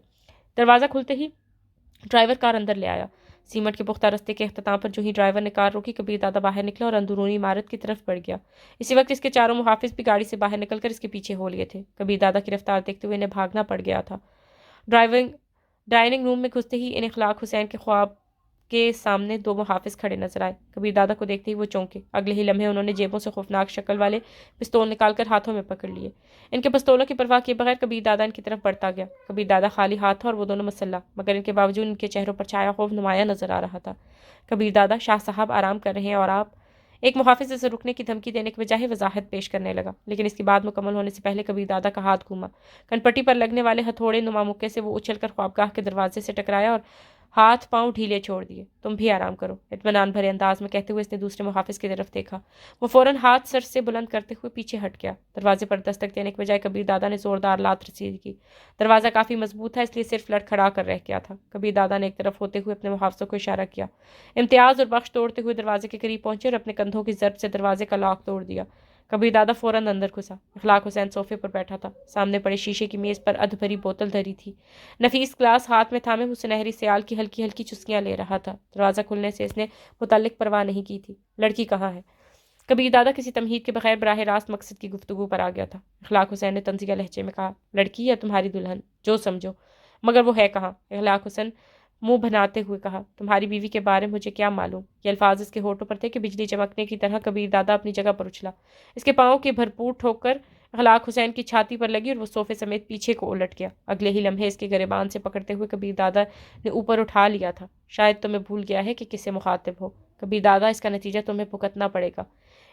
دروازہ کھلتے ہی ڈرائیور کار اندر لے آیا۔ سیمنٹ کے پختہ رستے کے اختتام پر جو ہی ڈرائیور نے کار روکی، کبیر دادا باہر نکلا اور اندرونی عمارت کی طرف بڑھ گیا۔ اسی وقت اس کے چاروں محافظ بھی گاڑی سے باہر نکل کر اس کے پیچھے ہو لیے تھے۔ کبیر دادا کی رفتار دیکھتے ہوئے انہیں بھاگنا پڑ گیا تھا۔ ڈائننگ روم میں گھستے ہی انہیں اخلاق حسین کے خواب کے سامنے 2 محافظ کھڑے نظر آئے۔ کبیر دادا کو دیکھتے ہی وہ چونکے۔ اگلے ہی لمحے انہوں نے جیبوں سے خوفناک شکل والے پستول نکال کر ہاتھوں میں پکڑ لیے۔ ان کے پستولوں کی پرواہ کیے بغیر کبیر دادا ان کی طرف بڑھتا گیا۔ کبیر دادا خالی ہاتھ تھا اور وہ دونوں مسلح، مگر ان کے باوجود ان کے چہروں پر چھایا خوف نمایاں نظر آ رہا تھا۔ کبیر دادا، شاہ صاحب آرام کر رہے ہیں اور آپ؟ ایک محافظ اسے رکنے کی دھمکی دینے کے بجائے وضاحت پیش کرنے لگا، لیکن اس کی بات مکمل ہونے سے پہلے کبیر دادا کا ہاتھ گھوما۔ کنپٹی پر لگنے والے ہتھوڑے نما مکے سے وہ اچھل کر خوابگاہ کے دروازے سے ٹکرایا اور ہاتھ پاؤں ڈھیلے چھوڑ دیے۔ تم بھی آرام کرو، اطمینان بھرے انداز میں کہتے ہوئے اس نے دوسرے محافظ کی طرف دیکھا۔ وہ فوراً ہاتھ سر سے بلند کرتے ہوئے پیچھے ہٹ گیا۔ دروازے پر دستک دینے کے بجائے کبیر دادا نے زوردار لات رسید کی۔ دروازہ کافی مضبوط تھا، اس لیے صرف لڑکھڑا کر رہ گیا تھا۔ کبیر دادا نے ایک طرف ہوتے ہوئے اپنے محافظوں کو اشارہ کیا۔ امتیاز اور بخش توڑتے ہوئے دروازے کے قریب پہنچے اور اپنے کندھوں کی ضرب سے دروازے کا لاک توڑ دیا۔ کبیر دادا فوراً اندر گھسا۔ اخلاق حسین صوفے پر بیٹھا تھا۔ سامنے پڑے شیشے کی میز پر ادھ بھری بوتل دھری تھی۔ نفیس گلاس ہاتھ میں تھامے وہ سنہری سیال کی ہلکی ہلکی چسکیاں لے رہا تھا۔ دروازہ کھلنے سے اس نے متعلق پرواہ نہیں کی تھی۔ لڑکی کہاں ہے؟ کبیر دادا کسی تمہید کے بغیر براہ راست مقصد کی گفتگو پر آ گیا تھا۔ اخلاق حسین نے طنزیہ لہجے میں کہا، لڑکی یا تمہاری دلہن، جو سمجھو، مگر وہ ہے کہاں؟ اخلاق حسین منہ بناتے ہوئے کہا، تمہاری بیوی کے بارے مجھے کیا معلوم؟ یہ الفاظ اس کے ہونٹوں پر تھے کہ بجلی چمکنے کی طرح کبیر دادا اپنی جگہ پر اچھلا۔ اس کے پاؤں کی بھرپور ٹھوکر اخلاق حسین کی چھاتی پر لگی اور وہ صوفے سمیت پیچھے کو الٹ گیا۔ اگلے ہی لمحے اس کے گریبان سے پکڑتے ہوئے کبیر دادا نے اوپر اٹھا لیا تھا۔ شاید تمہیں بھول گیا ہے کہ کس سے مخاطب ہو کبیر دادا، اس کا نتیجہ تمہیں بھگتنا پڑے گا۔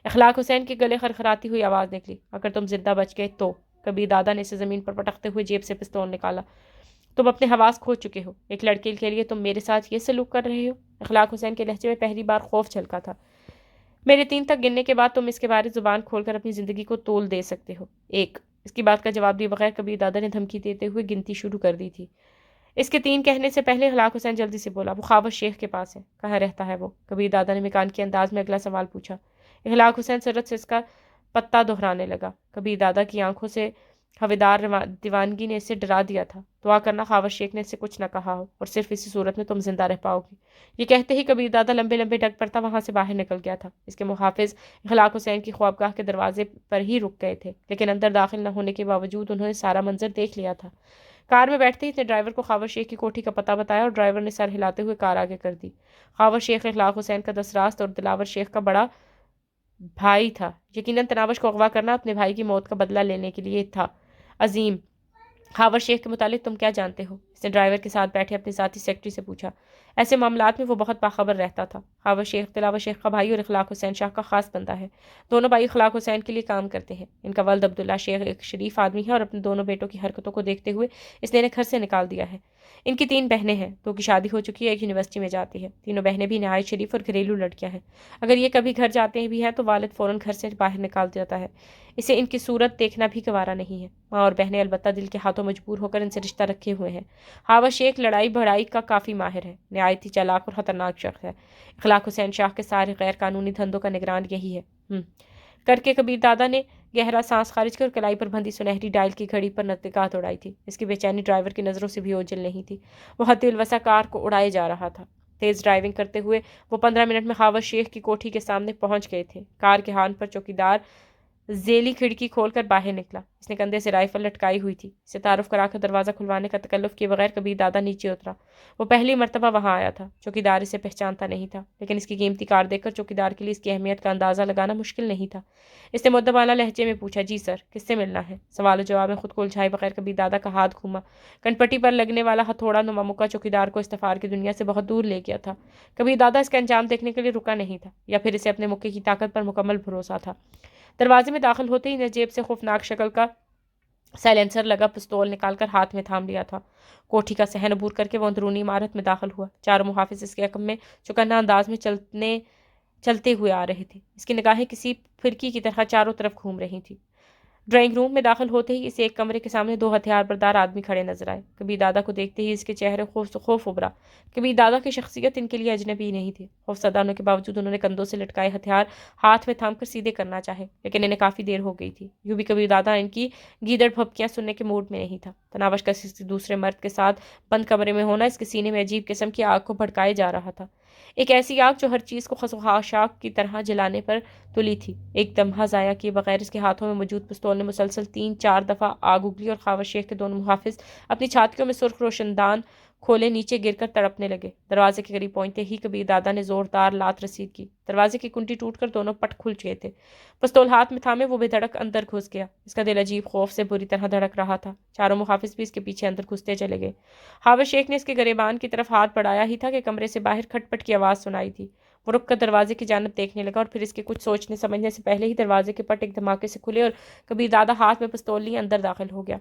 اخلاق حسین کے گلے خرخراتی ہوئی آواز نکلی، اگر تم زندہ بچ گئے تو؟ کبیر دادا نے اسے زمین پر پٹکتے ہوئے جیب سے پستول نکالا۔ تم اپنے حواس کھو چکے ہو، ایک لڑکے کے لیے تم میرے ساتھ یہ سلوک کر رہے ہو؟ اخلاق حسین کے لہجے میں پہلی بار خوف جھلکا تھا۔ میرے 3 تک گننے کے بعد تم اس کے بارے زبان کھول کر اپنی زندگی کو تول دے سکتے ہو۔ 1۔ اس کی بات کا جواب دیے بغیر کبیر دادا نے دھمکی دیتے ہوئے گنتی شروع کر دی تھی۔ اس کے 3 کہنے سے پہلے اخلاق حسین جلدی سے بولا، وہ خاوش شیخ کے پاس ہے۔ کہاں رہتا ہے وہ؟ کبیر دادا نے مکان کے انداز میں اگلا سوال پوچھا۔ اخلاق حسین سرعت سے اس کا پتہ دہرانے لگا۔ کبیر دادا کی آنکھوں سے ہویدار دیوانگی نے اسے ڈرا دیا تھا۔ دعا کرنا خاوش شیخ نے اسے کچھ نہ کہا ہو، اور صرف اسی صورت میں تم زندہ رہ پاؤ گی۔ یہ کہتے ہی کبیر دادا لمبے لمبے ڈگ پڑتا وہاں سے باہر نکل گیا تھا۔ اس کے محافظ اخلاق حسین کی خوابگاہ کے دروازے پر ہی رک گئے تھے، لیکن اندر داخل نہ ہونے کے باوجود انہوں نے سارا منظر دیکھ لیا تھا۔ کار میں بیٹھتے ہی اس نے ڈرائیور کو خاوش شیخ کی کوٹھی کا پتہ بتایا، اور ڈرائیور نے سر ہلاتے ہوئے کار آگے کر دی۔ خاوش شیخ اخلاق حسین کا دسراست اور دلاور شیخ کا بڑا بھائی تھا۔ یقیناً تناوش کو اغوا کرنا اپنے بھائی کی موت کا بدلہ لینے کے لیے تھا۔ عظیم، خاوش شیخ کے متعلق تم کیا جانتے ہو؟ اس نے ڈرائیور کے ساتھ بیٹھے اپنے ساتھی سیکرٹری سے پوچھا۔ ایسے معاملات میں وہ بہت باخبر رہتا تھا۔ خاوش شیخ دلاور شیخ کا بھائی اور اخلاق حسین شاہ کا خاص بندہ ہے۔ دونوں بھائی اخلاق حسین کے لیے کام کرتے ہیں۔ ان کا ولد عبداللہ شیخ ایک شریف آدمی ہے، اور اپنے دونوں بیٹوں کی حرکتوں کو دیکھتے ہوئے اس نے انہیں گھر سے نکال دیا ہے۔ ان کی 3 بہنیں ہیں، 2 کی شادی ہو چکی ہے، ایک یونیورسٹی میں جاتی ہے۔ تینوں بہنیں بھی نہایت شریف اور گھریلو لڑکیاں ہیں۔ اگر یہ کبھی گھر جاتے بھی ہیں تو والد فوراً گھر سے باہر نکال دیتا ہے۔ اسے ان کی صورت دیکھنا بھی گوارا نہیں ہے۔ ماں اور بہنیں البتہ دل کے ہاتھوں مجبور ہو کر ان سے رشتہ رکھے ہوئے ہیں۔ خاوش شیخ لڑائی بھڑائی کا کافی ماہر ہے، نہایت ہی چالاک اور خطرناک شخص ہے۔ اخلاق حسین شاہ کے سارے غیر قانونی دھندوں کا نگران یہی ہے۔ کر کے کبیر دادا نے گہرا سانس خارج کر کلائی پر بندھی سنہری ڈائل کی گھڑی پر نگاہ دوڑائی تھی۔ اس کی بے چینی ڈرائیور کی نظروں سے بھی اوجھل نہیں تھی۔ وہ حد الوسع کار کو اڑائے جا رہا تھا۔ تیز ڈرائیونگ کرتے ہوئے وہ 15 منٹ میں خاوش شیخ کی کوٹھی کے سامنے پہنچ گئے تھے۔ کار کے ہارن پر چوکیدار ذیلی کھڑکی کھول کر باہر نکلا۔ اس نے کندھے سے رائفل لٹکائی ہوئی تھی۔ اسے تعارف کرا کر دروازہ کھلوانے کا تکلف کیے بغیر کبیر دادا نیچے اترا۔ وہ پہلی مرتبہ وہاں آیا تھا۔ چوکیدار اسے پہچانتا نہیں تھا، لیکن اس کی قیمتی کار دیکھ کر چوکیدار کے لیے اس کی اہمیت کا اندازہ لگانا مشکل نہیں تھا۔ اس نے مؤدبانہ لہجے میں پوچھا، جی سر، کس سے ملنا ہے؟ سوال و جواب میں خود کو الجھائے بغیر کبیر دادا کا ہاتھ گھوما۔ کنپٹی پر لگنے والا ہتھوڑا نما مکہ چوکیدار کو استفار کی دنیا سے بہت دور لے گیا تھا۔ کبیر دادا اس کا انجام دیکھنے کے لیے رکا نہیں تھا، یا پھر اسے اپنے مکے کی طاقت پر مکمل بھروسہ تھا۔ دروازے میں داخل ہوتے ہی نے جیب سے خوفناک شکل کا سائلنسر لگا پستول نکال کر ہاتھ میں تھام لیا تھا۔ کوٹھی کا صحن عبور کر کے وہ اندرونی عمارت میں داخل ہوا۔ چاروں محافظ اس کے عقب میں چوکنا انداز میں چلتے ہوئے آ رہے تھے۔ اس کی نگاہیں کسی پھرکی کی طرح چاروں طرف گھوم رہی تھیں۔ ڈرائنگ روم میں داخل ہوتے ہی اسے ایک کمرے کے سامنے 2 ہتھیار بردار آدمی کھڑے نظر آئے۔ کبیر دادا کو دیکھتے ہی اس کے چہرے خوف ابھرا۔ کبیر دادا کی شخصیت ان کے لیے اجنبی نہیں تھی۔ خوفزدہ ہونے کے باوجود انہوں نے کندھوں سے لٹکائے ہتھیار ہاتھ میں تھام کر سیدھے کرنا چاہے، لیکن انہیں کافی دیر ہو گئی تھی۔ یوں بھی کبیر دادا ان کی گیدڑ بھبکیاں سننے کے موڈ میں نہیں تھا۔ تناوش کا کسی دوسرے مرد کے ساتھ بند کمرے میں ہونا اس کے سینے میں عجیب قسم کی آگ کو بھڑکائے جا رہا تھا، ایک ایسی آگ جو ہر چیز کو خاشاک کی طرح جلانے پر تلی تھی۔ ایک لمحہ ضائع کیے بغیر اس کے ہاتھوں میں موجود پستول نے مسلسل 3-4 دفعہ آگ اگلی، اور خاوش شیخ کے دونوں محافظ اپنی چھاتیوں میں سرخ روشندان کھولے نیچے گر کر تڑپنے لگے۔ دروازے کے قریب پہنچتے ہی کبیر دادا نے زوردار لات رسید کی۔ دروازے کی کنڈی ٹوٹ کر دونوں پٹ کھل گئے تھے۔ پستول ہاتھ میں تھامے وہ بے دھڑک اندر گھس گیا۔ اس کا دل عجیب خوف سے بری طرح دھڑک رہا تھا۔ چاروں محافظ بھی اس کے پیچھے اندر گھستے چلے گئے۔ خاوش شیخ نے اس کے گریبان کی طرف ہاتھ بڑھایا ہی تھا کہ کمرے سے باہر کھٹ پٹ کی آواز سنائی تھی۔ وہ رک کر دروازے کی جانب دیکھنے لگا، اور پھر اس کے کچھ سوچنے سمجھنے سے پہلے ہی دروازے کے پٹ ایک دھماکے سے کھلے اور کبیر دادا ہاتھ میں پستول لیے اندر داخل ہو گیا۔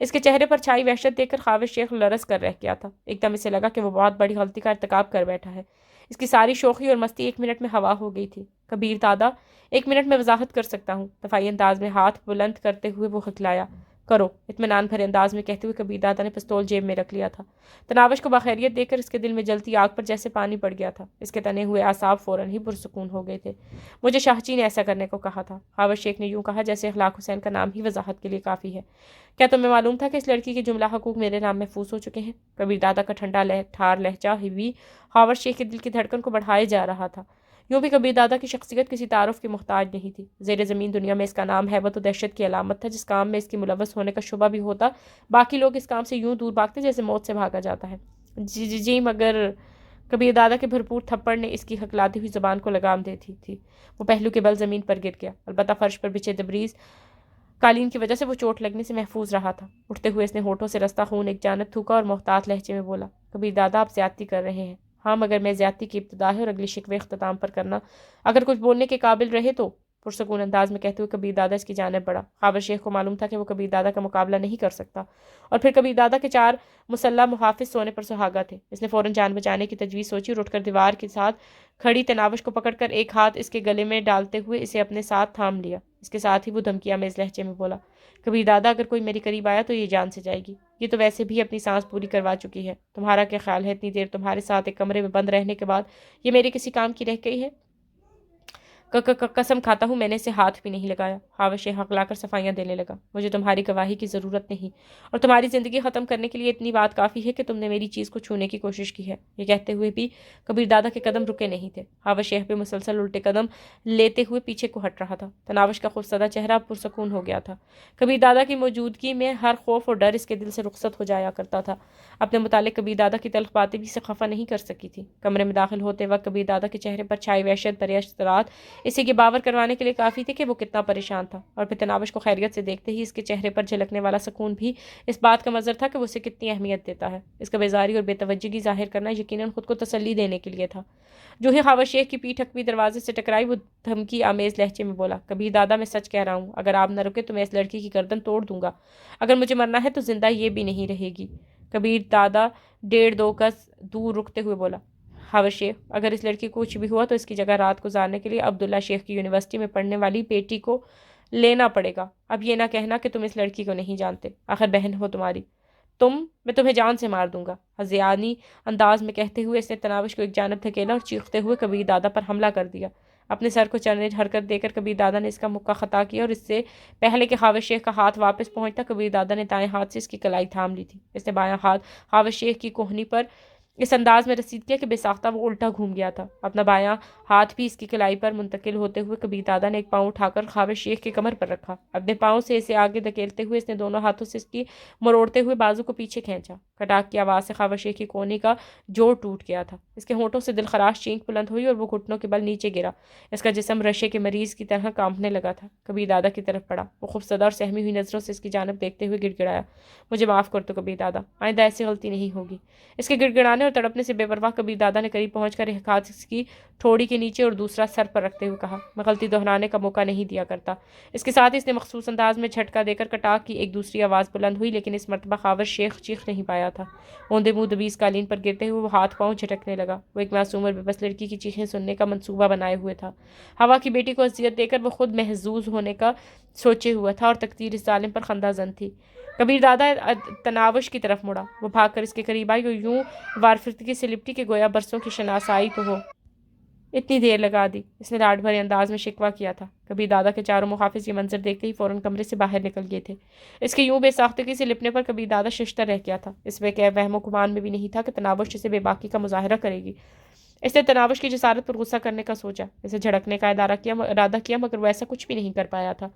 اس کے چہرے پر چھائی وحشت دیکھ کر خاوش شیخ لرز کر رہ گیا تھا۔ ایک دم اسے لگا کہ وہ بہت بڑی غلطی کا ارتکاب کر بیٹھا ہے۔ اس کی ساری شوخی اور مستی 1 منٹ میں ہوا ہو گئی تھی۔ کبیر دادا، 1 منٹ میں وضاحت کر سکتا ہوں، دفاعی انداز میں ہاتھ بلند کرتے ہوئے وہ ہکلایا۔ کرو، اطمینان بھرے انداز میں کہتے ہوئے کبیر دادا نے پستول جیب میں رکھ لیا تھا۔ تناوش کو بخیریت دیکھ کر اس کے دل میں جلتی آگ پر جیسے پانی پڑ گیا تھا۔ اس کے تنے ہوئے اعصاب فوراً ہی پرسکون ہو گئے تھے۔ مجھے شاہ جی نے ایسا کرنے کو کہا تھا۔ خاوش شیخ نے یوں کہا جیسے اخلاق حسین کا نام ہی وضاحت کے لیے کافی ہے۔ کیا تمہیں معلوم تھا کہ اس لڑکی کے جملہ حقوق میرے نام محفوظ ہو چکے ہیں؟ کبیر دادا کا ٹھنڈا ٹھار لہجہ بھی خاوش شیخ کے دل کی دھڑکن کو بڑھائے جا رہا تھا۔ یوں بھی کبیر دادا کی شخصیت کسی تعارف کی محتاج نہیں تھی۔ زیر زمین دنیا میں اس کا نام ہیبت و دہشت کی علامت تھا۔ جس کام میں اس کی ملوث ہونے کا شبہ بھی ہوتا، باقی لوگ اس کام سے یوں دور بھاگتے جیسے موت سے بھاگا جاتا ہے۔ جی مگر کبیر دادا کے بھرپور تھپڑ نے اس کی ہکلاتی ہوئی زبان کو لگام دیتی تھی۔ وہ پہلو کے بل زمین پر گر گیا، البتہ فرش پر بچھے تبریز قالین کی وجہ سے وہ چوٹ لگنے سے محفوظ رہا تھا۔ اٹھتے ہوئے اس نے ہونٹوں سے رستا خون ایک جانب تھوکا اور محتاط لہجے میں بولا، کبیر دادا آپ زیادتی کر رہے ہیں۔ ہاں، مگر میں زیادتی کی ابتدا ہے اور اگلی شکوے اختتام پر کرنا اگر کچھ بولنے کے قابل رہے تو پرسکون انداز میں کہتے ہوئے کبیر دادا اس کی جانب بڑھا۔ خاور شیخ کو معلوم تھا کہ وہ کبیر دادا کا مقابلہ نہیں کر سکتا، اور پھر کبیر دادا کے 4 مسلح محافظ سونے پر سہاگا تھے۔ اس نے فوراً جان بچانے کی تجویز سوچی اور اٹھ کر دیوار کے ساتھ کھڑی تناوش کو پکڑ کر ایک ہاتھ اس کے گلے میں ڈالتے ہوئے اسے اپنے ساتھ تھام لیا۔ اس کے ساتھ ہی وہ دھمکی آمیز لہجے میں بولا، کبیر دادا اگر کوئی میرے قریب آیا تو یہ جان سے جائے گی، یہ تو ویسے بھی اپنی سانس پوری کروا چکی ہے، تمہارا کیا خیال ہے اتنی دیر تمہارے ساتھ ایک کمرے میں بند رہنے کے بعد یہ میرے کسی کام کی رہ گئی ہے؟ قسم کھاتا ہوں میں نے اسے ہاتھ بھی نہیں لگایا۔ خاور شیخ ہقلا کر صفائیاں دینے لگا، مجھے تمہاری گواہی کی ضرورت نہیں، اور تمہاری زندگی ختم کرنے کے لیے اتنی بات کافی ہے کہ تم نے میری چیز کو چھونے کی کوشش کی ہے۔ یہ کہتے ہوئے بھی کبیر دادا کے قدم رکے نہیں تھے۔ خاور شیخ بھی مسلسل الٹے قدم لیتے ہوئے پیچھے کو ہٹ رہا تھا۔ تناوش کا خوفزدہ چہرہ پرسکون ہو گیا تھا۔ کبیر دادا کی موجودگی میں ہر خوف اور ڈر اس کے دل سے رخصت ہو جایا کرتا تھا۔ اپنے متعلق کبیر دادا کی تلخ باتیں بھی اسے خفا نہیں کر سکی تھی۔ کمرے میں داخل ہوتے وقت کبیر دادا کے چہرے پر چھائی وحشت بھرے اثرات اسے یہ باور کروانے کے لیے کافی تھے کہ وہ کتنا پریشان تھا، اور پھر تناوش کو خیریت سے دیکھتے ہی اس کے چہرے پر جھلکنے والا سکون بھی اس بات کا مظہر تھا کہ وہ اسے کتنی اہمیت دیتا ہے۔ اس کا بیزاری اور بے توجہی ظاہر کرنا یقیناً خود کو تسلی دینے کے لیے تھا۔ جو ہی خاور شیخ کی پیٹھ حکمی دروازے سے ٹکرائی وہ دھمکی آمیز لہجے میں بولا، کبیر دادا میں سچ کہہ رہا ہوں، اگر آپ نہ رکے تو میں اس لڑکی کی گردن توڑ دوں گا، اگر مجھے مرنا ہے تو زندہ یہ بھی نہیں رہے گی۔ کبیر دادا 1.5-2 گز دور رکتے ہوئے بولا، خاور شیخ اگر اس لڑکی کو کچھ بھی ہوا تو اس کی جگہ رات گزارنے کے لیے عبداللہ شیخ کی یونیورسٹی میں پڑھنے والی بیٹی کو لینا پڑے گا۔ اب یہ نہ کہنا کہ تم اس لڑکی کو نہیں جانتے، آخر بہن ہو تمہاری۔ میں تمہیں جان سے مار دوں گا، ہذیانی انداز میں کہتے ہوئے اس نے تناوش کو ایک جانب دھکیلا اور چیختے ہوئے کبیر دادا پر حملہ کر دیا۔ اپنے سر کو چلنے حرکت دے کر کبیر دادا نے اس کا مکہ خطا کیا، اور اس سے پہلے کہ خاور شیخ کا ہاتھ واپس پہنچتا کبیر دادا نے دائیں ہاتھ سے اس کی کلائی تھام لی تھی۔ اس نے بایاں ہاتھ خاور شیخ کی کوہنی پر اس انداز میں رسید کیا کہ بے ساختہ وہ الٹا گھوم گیا تھا۔ اپنا بایاں ہاتھ بھی اس کی کلائی پر منتقل ہوتے ہوئے کبیر دادا نے ایک پاؤں اٹھا کر خاور شیخ کے کمر پر رکھا۔ اپنے پاؤں سے اسے آگے دھکیلتے ہوئے اس نے دونوں ہاتھوں سے اس کی مروڑتے ہوئے بازو کو پیچھے کھینچا۔ کٹاک کی آواز سے خاور شیخ کی کونی کا جوڑ ٹوٹ گیا تھا۔ اس کے ہونٹوں سے دلخراش چینک بلند ہوئی اور وہ گھٹنوں کے بل نیچے گرا۔ اس کا جسم رشے کے مریض کی طرح کانپنے لگا تھا۔ کبیر دادا کی طرف پڑا، وہ خوفزدہ اور سہمی ہوئی نظروں سے اس کی جانب دیکھتے ہوئے گڑ گڑایا، مجھے معاف کر دو کبیر دادا، آئندہ ایسی غلطی نہیں ہوگی۔ اس کے گڑ گڑانے اور تڑپنے سے بے پرواہ کبیر دادا نے قریب پہنچ کر ایک ہاتھ اس کی ٹھوڑی کے نیچے اور دوسرا سر پر رکھتے ہوئے کہا، میں غلطی دہرانے کا موقع نہیں دیا کرتا۔ اس کے ساتھ اس نے مخصوص انداز میں جھٹکا دے کر کٹاک کی ایک دوسری آواز بلند ہوئی، لیکن اس مرتبہ خاور شیخ چیخ نہیں پایا تھا۔ اوندے منہ دبیز قالین پر گرتے ہوئے وہ ہاتھ پاؤں جھٹکنے لگا۔ وہ ایک معصوم اور بے بس لڑکی کی چیخیں سننے کا منصوبہ بنائے ہوئے تھا۔ ہوا کی بیٹی کو اذیت دے کر وہ خود محظوظ ہونے کا سوچے ہوا تھا، اور تقدیر اس ظالم پر خندہ زن تھی۔ کبیر دادا تناوش کی طرف مڑا، وہ بھاگ کر اس کے قریب آئی اور یوں وارفتگی سے لپٹی کہ گویا برسوں کی شناسائی کو ہو۔ اتنی دیر لگا دی، اس نے لاڈ بھرے انداز میں شکوہ کیا تھا۔ کبیر دادا کے چاروں محافظ یہ منظر دیکھتے ہی فوراً کمرے سے باہر نکل گئے تھے۔ اس کے یوں بے ساختگی سے لپنے پر کبیر دادا ششدر رہ گیا تھا۔ اس میں وہم و گمان میں بھی نہیں تھا کہ تناوش اسے بے باکی کا مظاہرہ کرے گی۔ اس نے تناوش کی جسارت پر غصہ کرنے کا سوچا، اسے جھڑکنے کا ارادہ کیا، مگر وہ ایسا کچھ بھی نہیں کر پایا تھا۔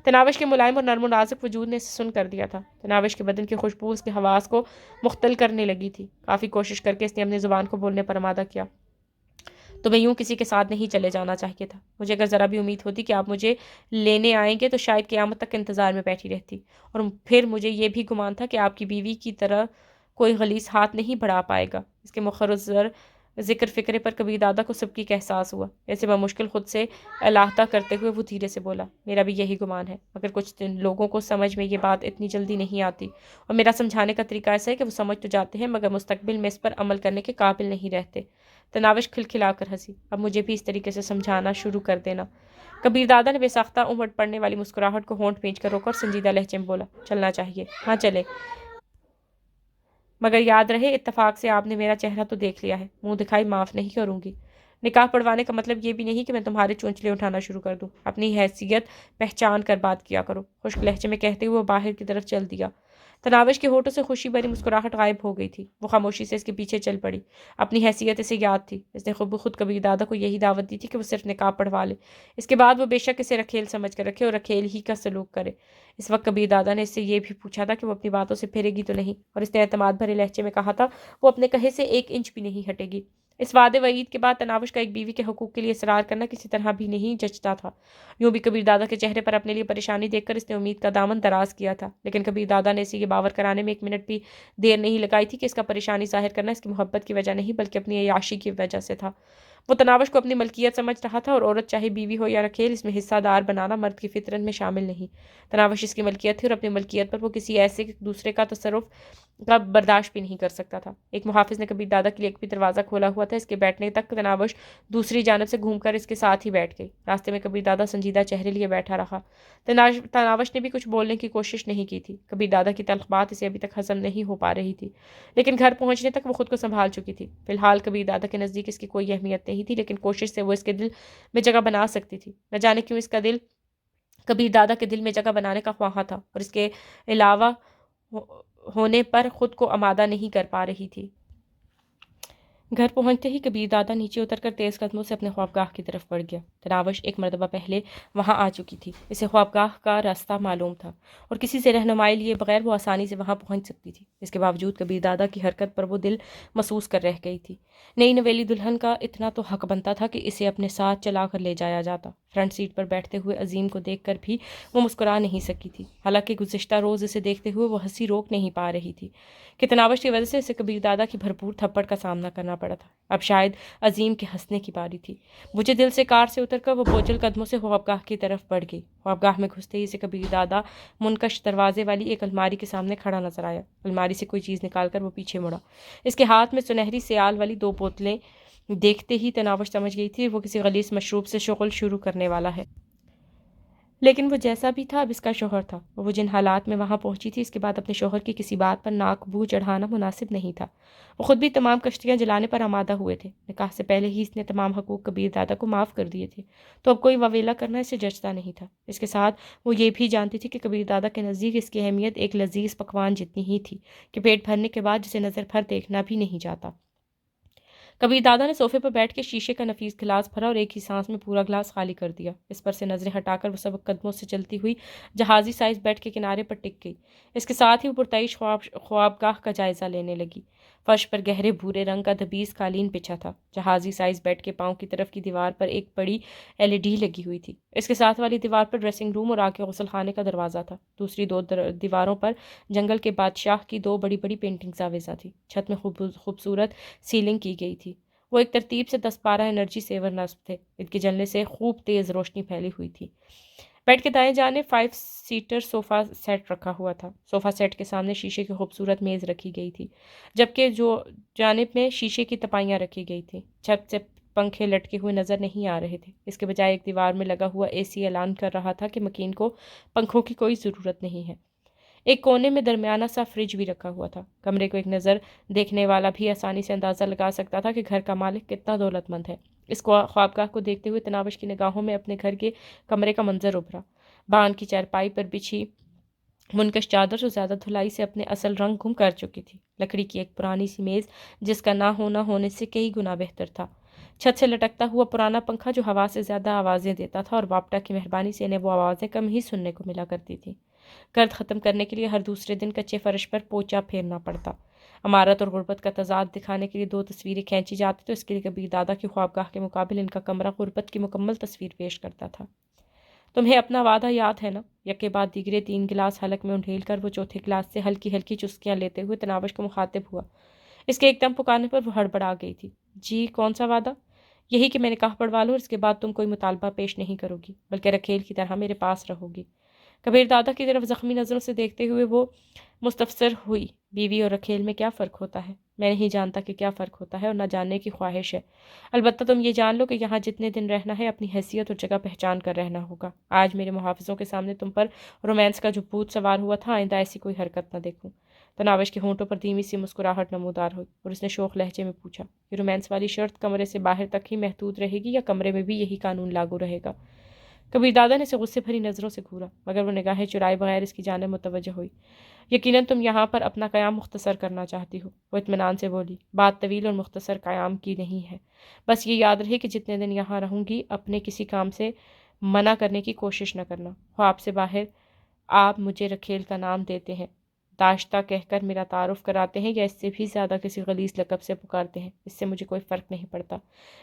تناوش کے ملائم اور نرم و نازک وجود نے اسے سن کر دیا تھا۔ تناوش کے بدن کی خوشبو اس کے حواس کو مختل کرنے لگی تھی۔ کافی کوشش کر کے اس نے اپنی زبان کو بولنے پر آمادہ کیا، تمہیں یوں کسی کے ساتھ نہیں چلے جانا چاہیے تھا۔ مجھے اگر ذرا بھی امید ہوتی کہ آپ مجھے لینے آئیں گے تو شاید قیامت تک انتظار میں بیٹھی رہتی، اور پھر مجھے یہ بھی گمان تھا کہ آپ کی بیوی کی طرح کوئی غلیظ ہاتھ نہیں بڑھا پائے گا۔ اس کے مخرر ذکر فکرے پر کبیر دادا کو سبکی کا احساس ہوا۔ ایسے بمشکل خود سے الاحدہ کرتے ہوئے وہ دھیرے سے بولا، میرا بھی یہی گمان ہے، مگر کچھ لوگوں کو سمجھ میں یہ بات اتنی جلدی نہیں آتی، اور میرا سمجھانے کا طریقہ ایسا ہے کہ وہ سمجھ تو جاتے ہیں مگر مستقبل میں اس پر عمل کرنے کے قابل نہیں رہتے۔ تناوش کھلکھلا کر ہنسی، اب مجھے بھی اس طریقے سے سمجھانا شروع کر دینا۔ کبیر دادا نے بے ساختہ امٹ پڑنے والی مسکراہٹ کو ہونٹ بھینچ کر روکا اور سنجیدہ لہجے میں بولا، چلنا چاہیے، ہاں چلے، مگر یاد رہے اتفاق سے آپ نے میرا چہرہ تو دیکھ لیا ہے، منہ دکھائی معاف نہیں کروں گی۔ نکاح پڑھوانے کا مطلب یہ بھی نہیں کہ میں تمہارے چونچلے اٹھانا شروع کر دوں، اپنی حیثیت پہچان کر بات کیا کرو، خشک لہجے میں کہتے ہوئے وہ باہر کی طرف چل دیا۔ تناوش کے ہونٹوں سے خوشی بھری مسکراہٹ غائب ہو گئی تھی۔ وہ خاموشی سے اس کے پیچھے چل پڑی۔ اپنی حیثیت اسے یاد تھی، اس نے خود کبیر دادا کو یہی دعوت دی تھی کہ وہ صرف نکاح پڑھوا لے، اس کے بعد وہ بے شک اسے رکھیل سمجھ کر رکھے اور رکھیل ہی کا سلوک کرے۔ اس وقت کبیر دادا نے اس سے یہ بھی پوچھا تھا کہ وہ اپنی باتوں سے پھرے گی تو نہیں، اور اس نے اعتماد بھرے لہجے میں کہا تھا، وہ اپنے کہے سے 1 انچ بھی نہیں ہٹے گی۔ اس وعدے وعید کے بعد تناوش کا ایک بیوی کے حقوق کے لیے اصرار کرنا کسی طرح بھی نہیں جچتا تھا۔ یوں بھی کبیر دادا کے چہرے پر اپنے لیے پریشانی دیکھ کر اس نے امید کا دامن دراز کیا تھا، لیکن کبیر دادا نے اسے یہ باور کرانے میں 1 منٹ بھی دیر نہیں لگائی تھی کہ اس کا پریشانی ظاہر کرنا اس کی محبت کی وجہ نہیں بلکہ اپنی عیاشی کی وجہ سے تھا۔ وہ تناوش کو اپنی ملکیت سمجھ رہا تھا، اور عورت چاہے بیوی ہو یا رکھیل، اس میں حصہ دار بنانا مرد کی فطرت میں شامل نہیں۔ تناوش اس کی ملکیت تھی، اور اپنی ملکیت پر وہ کسی ایسے دوسرے کا تصرف کا برداشت بھی نہیں کر سکتا تھا۔ ایک محافظ نے کبیر دادا کے لیے ایک بھی دروازہ کھولا ہوا تھا، اس کے بیٹھنے تک تناوش دوسری جانب سے گھوم کر اس کے ساتھ ہی بیٹھ گئی۔ راستے میں کبیر دادا سنجیدہ چہرے لیے بیٹھا رہا۔ تناوش نے بھی کچھ بولنے کی کوشش نہیں کی تھی۔ کبیر دادا کی تلخ بات اسے ابھی تک ہضم نہیں ہو پا رہی تھی، لیکن گھر پہنچنے تک وہ خود کو سنبھال چکی تھی۔ فی الحال کبیر دادا کے نزدیک اس کی کوئی اہمیت نہیں تھی، لیکن کوشش سے وہ اس کے دل میں جگہ بنا سکتی تھی۔ نہ جانے کیوں اس کا دل کبیر دادا کے دل میں جگہ بنانے کا خواہاں تھا، اور اس کے علاوہ ہونے پر خود کو آمادہ نہیں کر پا رہی تھی۔ گھر پہنچتے ہی کبیر دادا نیچے اتر کر تیز قدموں سے اپنے خوابگاہ کی طرف بڑھ گیا۔ تناوش ایک مرتبہ پہلے وہاں آ چکی تھی، اسے خوابگاہ کا راستہ معلوم تھا، اور کسی سے رہنمائی لیے بغیر وہ آسانی سے وہاں پہنچ سکتی تھی۔ اس کے باوجود کبیر دادا کی حرکت پر وہ دل محسوس کر رہ گئی تھی۔ نئی نویلی دلہن کا اتنا تو حق بنتا تھا کہ اسے اپنے ساتھ چلا کر لے جایا جاتا۔ فرنٹ سیٹ پر بیٹھتے ہوئے عظیم کو دیکھ کر بھی وہ مسکرا نہیں سکی تھی، حالانکہ گزشتہ روز اسے دیکھتے ہوئے وہ ہنسی روک نہیں پا رہی تھی کہ تناوش کی وجہ سے اسے کبیر دادا کی بھرپور تھپڑ کا سامنا کرنا پڑا تھا۔ اب شاید عظیم کے ہنسنے کی باری تھی۔ بجھے دل سے کار سے اتر کر وہ بوجھل قدموں سے خوابگاہ کی طرف بڑھ گئی۔ خوابگاہ میں گھستے ہی اسے کبیر دادا منکش دروازے والی ایک الماری کے سامنے کھڑا نظر آیا۔ الماری سے کوئی چیز نکال کر وہ پیچھے مڑا۔ اس کے ہاتھ میں سنہری سیال والی 2 بوتلیں دیکھتے ہی تناوش سمجھ گئی تھی وہ کسی غلیظ مشروب سے شغل شروع کرنے والا ہے، لیکن وہ جیسا بھی تھا اب اس کا شوہر تھا، وہ جن حالات میں وہاں پہنچی تھی اس کے بعد اپنے شوہر کی کسی بات پر ناک بو چڑھانا مناسب نہیں تھا۔ وہ خود بھی تمام کشتیاں جلانے پر آمادہ ہوئے تھے، نکاح سے پہلے ہی اس نے تمام حقوق کبیر دادا کو معاف کر دیے تھے، تو اب کوئی واویلا کرنا اسے جچتا نہیں تھا۔ اس کے ساتھ وہ یہ بھی جانتی تھی کہ کبیر دادا کے نزدیک اس کی اہمیت ایک لذیذ پکوان جتنی ہی تھی کہ پیٹ بھرنے کے بعد جسے نظر بھر دیکھنا بھی نہیں جاتا۔ کبیر دادا نے صوفے پر بیٹھ کے شیشے کا نفیس گلاس بھرا اور ایک ہی سانس میں پورا گلاس خالی کر دیا۔ اس پر سے نظریں ہٹا کر وہ سبک قدموں سے چلتی ہوئی جہازی سائز بیڈ کے کنارے پر ٹک گئی۔ اس کے ساتھ ہی وہ پرتعیش خوابگاہ کا جائزہ لینے لگی۔ فرش پر گہرے بھورے رنگ کا دبیز قالین بچھا تھا۔ جہازی سائز بیڈ کے پاؤں کی طرف کی دیوار پر ایک بڑی LED لگی ہوئی تھی۔ اس کے ساتھ والی دیوار پر ڈریسنگ روم اور آگے غسل خانے کا دروازہ تھا۔ دوسری 2 دیواروں پر جنگل کے بادشاہ کی 2 بڑی بڑی پینٹنگز آویزاں تھیں۔ چھت میں خوبصورت سیلنگ کی گئی تھی۔ وہ ایک ترتیب سے 10-12 انرجی سیور نصب تھے، ان کے جلنے سے خوب تیز روشنی پھیلی ہوئی تھی۔ بیڈ کے دائیں جانب 5 سیٹر صوفہ سیٹ رکھا ہوا تھا۔ صوفہ سیٹ کے سامنے شیشے کی خوبصورت میز رکھی گئی تھی، جبکہ جو جانب میں شیشے کی تپائیاں رکھی گئی تھیں۔ چھت سے پنکھے لٹکے ہوئے نظر نہیں آ رہے تھے، اس کے بجائے ایک دیوار میں لگا ہوا AC اعلان کر رہا تھا کہ مکین کو پنکھوں کی کوئی ضرورت نہیں ہے۔ ایک کونے میں درمیانہ سا فریج بھی رکھا ہوا تھا۔ کمرے کو ایک نظر دیکھنے والا بھی آسانی سے اندازہ لگا سکتا تھا کہ گھر کا مالک کتنا دولت مند ہے۔ اس خوابگاہ کو دیکھتے ہوئے تناوش کی نگاہوں میں اپنے گھر کے کمرے کا منظر ابھرا۔ بان کی چارپائی پر بچھی منکش چادر جو زیادہ دھلائی سے اپنے اصل رنگ گم کر چکی تھی۔ لکڑی کی ایک پرانی سی میز جس کا نہ ہونے سے کئی گنا بہتر تھا۔ چھت سے لٹکتا ہوا پرانا پنکھا جو ہوا سے زیادہ آوازیں دیتا تھا، اور باپٹا کی مہربانی سے انہیں وہ آوازیں کم ہی سننے کو ملا کرتی تھیں۔ گرد ختم کرنے کے لیے ہر دوسرے دن کچے فرش پر پوچا پھیرنا پڑتا۔ عمارت اور غربت کا تضاد دکھانے کے لیے 2 تصویریں کھینچی جاتی تو اس کے لیے کبیر دادا کی خوابگاہ کے مقابل ان کا کمرہ غربت کی مکمل تصویر پیش کرتا تھا۔ تمہیں اپنا وعدہ یاد ہے نا؟ یکے بعد دیگرے 3 گلاس حلق میں انڈھیل کر وہ چوتھے گلاس سے ہلکی ہلکی چسکیاں لیتے ہوئے تناوش کو مخاطب ہوا۔ اس کے ایک دم پکارنے پر وہ ہڑبڑا گئی تھی۔ جی کون سا وعدہ؟ یہی کہ میں نکاح پڑھوا لوں اور اس کے بعد تم کوئی مطالبہ پیش نہیں کرو گی، بلکہ رکھیل کی طرح میرے پاس رہو گی۔ کبیر دادا کی طرف زخمی نظروں سے دیکھتے ہوئے وہ مستفسر ہوئی۔ بیوی اور رکھیل میں کیا فرق ہوتا ہے؟ میں نہیں جانتا کہ کیا فرق ہوتا ہے، اور نہ جاننے کی خواہش ہے۔ البتہ تم یہ جان لو کہ یہاں جتنے دن رہنا ہے اپنی حیثیت اور جگہ پہچان کر رہنا ہوگا۔ آج میرے محافظوں کے سامنے تم پر رومانس کا جو بھوت سوار ہوا تھا، آئندہ ایسی کوئی حرکت نہ دیکھوں۔ تناوش کے ہونٹوں پر دھیمی سی مسکراہٹ نمودار ہوئی، اور اس نے شوخ لہجے میں پوچھا، یہ رومانس والی شرط کمرے سے باہر تک ہی محدود رہے گی یا کمرے میں بھی یہی قانون لاگو رہے گا؟ کبیر دادا نے اسے غصے بھری نظروں سے گھورا، مگر وہ نگاہیں چرائے بغیر اس کی جانب متوجہ ہوئی۔ یقیناً تم یہاں پر اپنا قیام مختصر کرنا چاہتی ہو، وہ اطمینان سے بولی۔ بات طویل اور مختصر قیام کی نہیں ہے، بس یہ یاد رہے کہ جتنے دن یہاں رہوں گی اپنے کسی کام سے منع کرنے کی کوشش نہ کرنا۔ خواب سے باہر آپ مجھے رکھیل کا نام دیتے ہیں، داشتہ کہہ کر میرا تعارف کراتے ہیں، یا اس سے بھی زیادہ کسی غلیظ لقب سے پکارتے ہیں، اس سے مجھے کوئی فرق نہیں پڑتا۔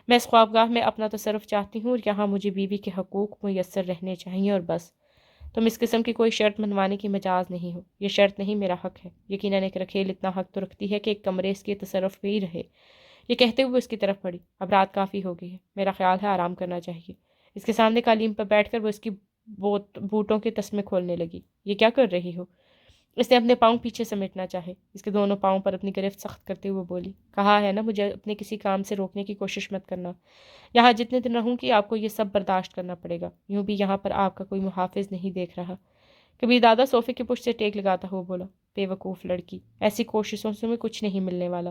میں اس خوابگاہ میں اپنا تصرف چاہتی ہوں، اور یہاں مجھے بیوی کے حقوق میسر رہنے چاہیے، اور بس۔ تم اس قسم کی کوئی شرط منوانے کی مجاز نہیں ہو۔ یہ شرط نہیں، میرا حق ہے۔ یقیناً ایک رکھیل اتنا حق تو رکھتی ہے کہ ایک کمرے اس کے تصرف میں ہی رہے۔ یہ کہتے ہوئے اس کی طرف پڑھی۔ اب رات کافی ہو گئی ہے، میرا خیال ہے آرام کرنا چاہیے۔ اس کے سامنے قالین پر بیٹھ کر وہ اس کی بوٹوں کے تسمے کھولنے لگی۔ یہ کیا کر رہی ہو؟ اس نے اپنے پاؤں پیچھے سمیٹنا چاہے، اس کے دونوں پاؤں پر اپنی گرفت سخت کرتے ہوئے بولی، کہا ہے نا مجھے اپنے کسی کام سے روکنے کی کوشش مت کرنا۔ یہاں جتنے دن رہوں گی آپ کو یہ سب برداشت کرنا پڑے گا، یوں بھی یہاں پر آپ کا کوئی محافظ نہیں دیکھ رہا۔ کبیر دادا صوفے کی پشت سے ٹیک لگاتا ہوا بولا، بے وقوف لڑکی، ایسی کوششوں سے میں کچھ نہیں ملنے والا۔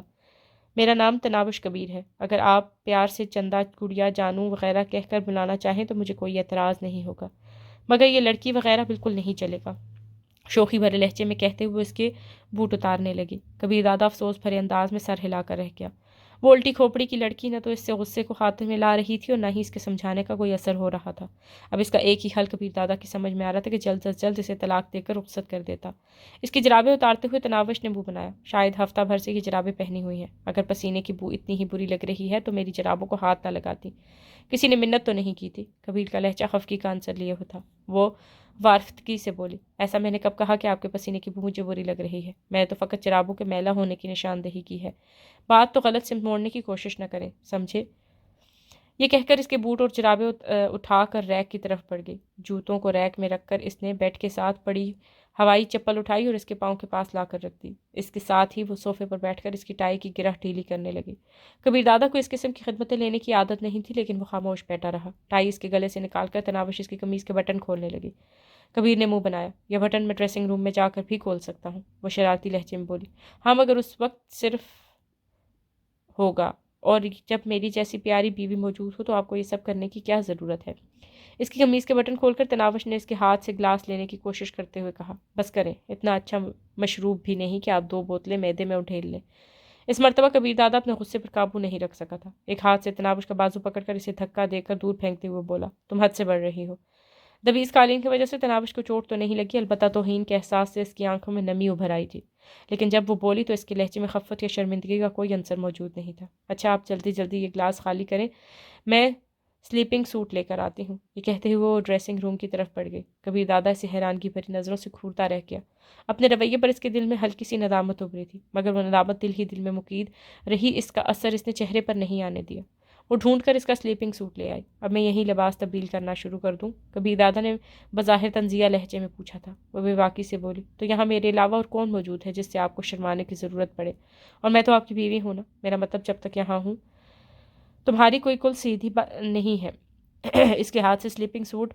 میرا نام تناوش کبیر ہے، اگر آپ پیار سے چندہ، گڑیا، جانو وغیرہ کہہ کر بلانا چاہیں تو مجھے کوئی اعتراض نہیں ہوگا، مگر یہ لڑکی وغیرہ بالکل نہیں چلے گا، شوخی بھرے لہجے میں کہتے ہوئے اس کے بوٹ اتارنے لگی۔ کبیر دادا افسوس بھرے انداز میں سر ہلا کر رہ گیا۔ وہ الٹی کھوپڑی کی لڑکی نہ تو اس سے غصے کو خاطر میں لا رہی تھی اور نہ ہی اس کے سمجھانے کا کوئی اثر ہو رہا تھا۔ اب اس کا ایک ہی حل کبیر دادا کی سمجھ میں آ رہا تھا کہ جلد از جلد اسے طلاق دے کر رخصت کر دیتا۔ اس کی جرابیں اتارتے ہوئے تناوش نے منہ بنایا، شاید ہفتہ بھر سے یہ جرابیں پہنی ہوئی ہیں، اگر پسینے کی بو اتنی ہی بری لگ رہی ہے تو میری جرابوں کو ہاتھ نہ لگاتی، کسی نے منت تو نہیں کی تھی۔ کبیر کا لہجہ خفگی کا عنصر لیے ہوتا۔ وہ وارفتگی سے بولی، ایسا میں نے کب کہا کہ آپ کے پسینے کی بو مجھے بری لگ رہی ہے؟ میں نے تو فقط جرابوں کے میلا ہونے کی نشاندہی کی ہے، بات تو غلط سمت موڑنے کی کوشش نہ کریں، سمجھے؟ یہ کہہ کر اس کے بوٹ اور جرابیں اٹھا کر ریک کی طرف بڑھ گئی۔ جوتوں کو ریک میں رکھ کر اس نے بیڈ کے ساتھ پڑی ہوائی چپل اٹھائی اور اس کے پاؤں کے پاس لا کر رکھ دی۔ اس کے ساتھ ہی وہ صوفے پر بیٹھ کر اس کی ٹائی کی گرہ ڈھیلی کرنے لگی۔ کبیر دادا کو اس قسم کی خدمتیں لینے کی عادت نہیں تھی، لیکن وہ خاموش بیٹھا رہا۔ ٹائی اس کے گلے سے نکال کر تناوش اس کی قمیض کے بٹن کھولنے لگی۔ کبیر نے منہ بنایا، یہ بٹن میں ڈریسنگ روم میں جا کر بھی کھول سکتا ہوں، وہ شرارتی لہجے میں بولی۔ ہاں مگر اس وقت صرف ہوگا، اور جب میری جیسی پیاری بیوی موجود ہو تو آپ کو یہ سب کرنے کی کیا ضرورت ہے؟ اس کی قمیض کے بٹن کھول کر تناوش نے اس کے ہاتھ سے گلاس لینے کی کوشش کرتے ہوئے کہا، بس کریں، اتنا اچھا مشروب بھی نہیں کہ آپ 2 بوتلیں معدے میں اڈھیل لیں۔ اس مرتبہ کبیر دادا اپنے غصے پر قابو نہیں رکھ سکا تھا۔ ایک ہاتھ سے تناوش کا بازو پکڑ کر اسے دھکا دے کر دور پھینکتے ہوئے بولا، تم حد سے بڑھ رہی ہو۔ دبیز قالین کی وجہ سے تناوش کو چوٹ تو نہیں لگی، البتہ توہین کے احساس سے اس کی آنکھوں میں نمی ابھر آئی تھی، لیکن جب وہ بولی تو اس کے لہجے میں خفت یا شرمندگی کا کوئی عنصر موجود نہیں تھا۔ اچھا آپ جلدی جلدی یہ گلاس خالی کریں، میں سلیپنگ سوٹ لے کر آتی ہوں۔ یہ کہتے ہوئے وہ ڈریسنگ روم کی طرف بڑھ گئی۔ کبیر دادا اسے حیرانگی بھری نظروں سے گھورتا رہ گیا۔ اپنے رویے پر اس کے دل میں ہلکی سی ندامت ابھری تھی، مگر وہ ندامت دل ہی دل میں مقید رہی، اس کا اثر اس نے چہرے پر نہیں آنے دیا۔ وہ ڈھونڈ کر اس کا سلیپنگ سوٹ لے آئی۔ اب میں یہی لباس تبدیل کرنا شروع کر دوں؟ کبیر دادا نے بظاہر طنزیہ لہجے میں پوچھا تھا۔ وہ بے باکی سے بولی، تو یہاں میرے علاوہ اور کون موجود ہے جس سے آپ کو شرمانے کی ضرورت پڑے؟ اور میں تو آپ کی بیوی ہوں نا، میرا مطلب جب تک یہاں ہوں تمہاری کوئی کل سیدھی نہیں ہے۔ اس کے ہاتھ سے سلیپنگ سوٹ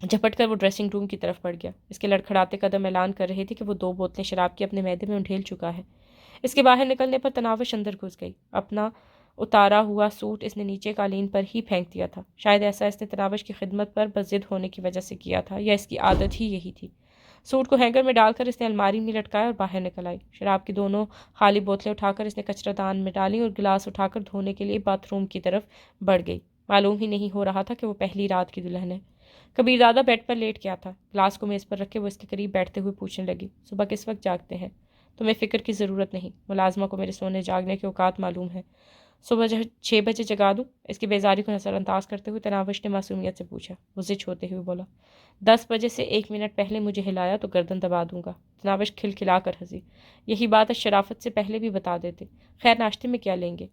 جھپٹ کر وہ ڈریسنگ روم کی طرف بڑھ گیا۔ اس کے لڑکھڑاتے قدم اعلان کر رہے تھے کہ وہ 2 بوتلیں شراب کی اپنے معدے میں انڈھیل چکا ہے۔ اس کے باہر نکلنے پر تناوش اندر گھس گئی۔ اپنا اتارا ہوا سوٹ اس نے نیچے قالین پر ہی پھینک دیا تھا۔ شاید ایسا اس نے تناوش کی خدمت پر بضد ہونے کی وجہ سے کیا تھا، یا اس کی عادت ہی یہی تھی۔ سوٹ کو ہینگر میں ڈال کر اس نے الماری میں لٹکایا اور باہر نکل آئی۔ شراب کی 2 خالی بوتلیں اٹھا کر اس نے کچرا دان میں ڈالی اور گلاس اٹھا کر دھونے کے لیے باتھ روم کی طرف بڑھ گئی۔ معلوم ہی نہیں ہو رہا تھا کہ وہ پہلی رات کی دلہن ہے۔ کبیر دادا بیڈ پر لیٹ گیا تھا۔ گلاس کو میز پر رکھ کے وہ اس کے قریب بیٹھتے ہوئے پوچھنے لگی، صبح کس وقت جاگتے ہیں؟ تمہیں فکر کی ضرورت نہیں، ملازمہ کو میرے سونے جاگنے کے اوقات معلوم ہے۔ صبح 6 بجے جگا دوں؟ اس کی بیزاری کو نظر انداز کرتے ہوئے تناوش نے معصومیت سے پوچھا۔ وہ زچ ہوتے ہوئے بولا، 10 بجے سے 1 منٹ پہلے مجھے ہلایا تو گردن دبا دوں گا۔ تناوش کھلکھلا کر ہنسی، یہی بات اس شرافت سے پہلے بھی بتا دیتے۔ خیر ناشتے میں کیا لیں گے؟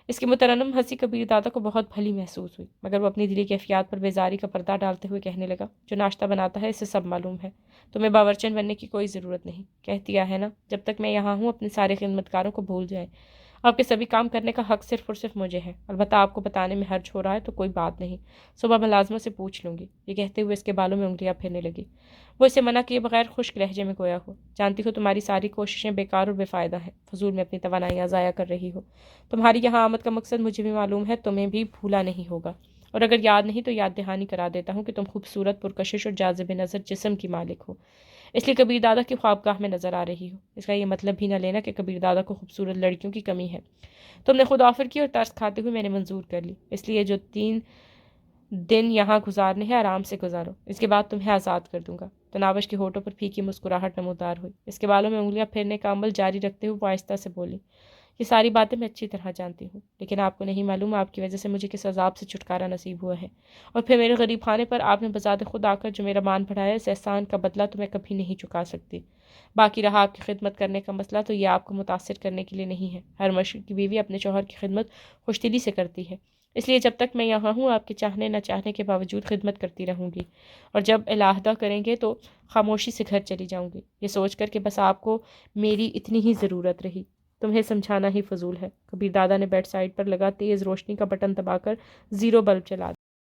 اس کی مترنم ہنسی کبیر دادا کو بہت بھلی محسوس ہوئی، مگر وہ اپنی دلی کیفیات پر بیزاری کا پردہ ڈالتے ہوئے کہنے لگا، جو ناشتہ بناتا ہے اسے سب معلوم ہے، تمہیں باورچن بننے کی کوئی ضرورت نہیں۔ کہہ دیا ہے نا، جب تک میں یہاں ہوں اپنے سارے خدمتکاروں کو بھول جائیں، آپ کے سبھی کام کرنے کا حق صرف اور صرف مجھے ہے، البتہ آپ کو بتانے میں حرج ہو رہا ہے تو کوئی بات نہیں، صبح ملازموں سے پوچھ لوں گی۔ یہ کہتے ہوئے اس کے بالوں میں انگلیاں پھرنے لگی۔ وہ اسے منع کیے بغیر خشک لہجے میں گویا ہو، جانتی ہو تمہاری ساری کوششیں بیکار اور بے فائدہ ہیں، فضول میں اپنی توانائیاں ضائع کر رہی ہو۔ تمہاری یہاں آمد کا مقصد مجھے بھی معلوم ہے، تمہیں بھی بھولا نہیں ہوگا، اور اگر یاد نہیں تو یاد دہانی کرا دیتا ہوں کہ تم خوبصورت، پرکشش اور جاذب نظر جسم کی مالک ہو، اس لیے کبیر دادا کی خوابگاہ میں نظر آ رہی ہو۔ اس کا یہ مطلب بھی نہ لینا کہ کبیر دادا کو خوبصورت لڑکیوں کی کمی ہے۔ تم نے خود آفر کی اور ترس کھاتے ہوئے میں نے منظور کر لی، اس لیے جو 3 دن یہاں گزارنے ہیں آرام سے گزارو، اس کے بعد تمہیں آزاد کر دوں گا۔ تناوش کے ہونٹوں پر پھیکی مسکراہٹ نمودار ہوئی۔ اس کے بالوں میں انگلیاں پھیرنے کا عمل جاری رکھتے ہوئے وہ آہستہ سے بولی، یہ ساری باتیں میں اچھی طرح جانتی ہوں، لیکن آپ کو نہیں معلوم آپ کی وجہ سے مجھے کس عذاب سے چھٹکارا نصیب ہوا ہے، اور پھر میرے غریب خانے پر آپ نے بذات خود آ کر جو میرا مان بڑھایا، اس احسان کا بدلہ تو میں کبھی نہیں چکا سکتی۔ باقی رہا آپ کی خدمت کرنے کا مسئلہ، تو یہ آپ کو متاثر کرنے کے لیے نہیں ہے۔ ہر مشرق کی بیوی اپنے شوہر کی خدمت خوش دلی سے کرتی ہے، اس لیے جب تک میں یہاں ہوں آپ کے چاہنے نہ چاہنے کے باوجود خدمت کرتی رہوں گی، اور جب علیحدہ کریں گے تو خاموشی سے گھر چلی جاؤں گی، یہ سوچ کر کہ بس آپ کو میری اتنی ہی ضرورت رہی۔ تمہیں سمجھانا ہی فضول ہے۔ کبیر دادا نے بیڈ سائڈ پر لگا تیز روشنی کا بٹن دبا کر 0 بلب چلا دیا۔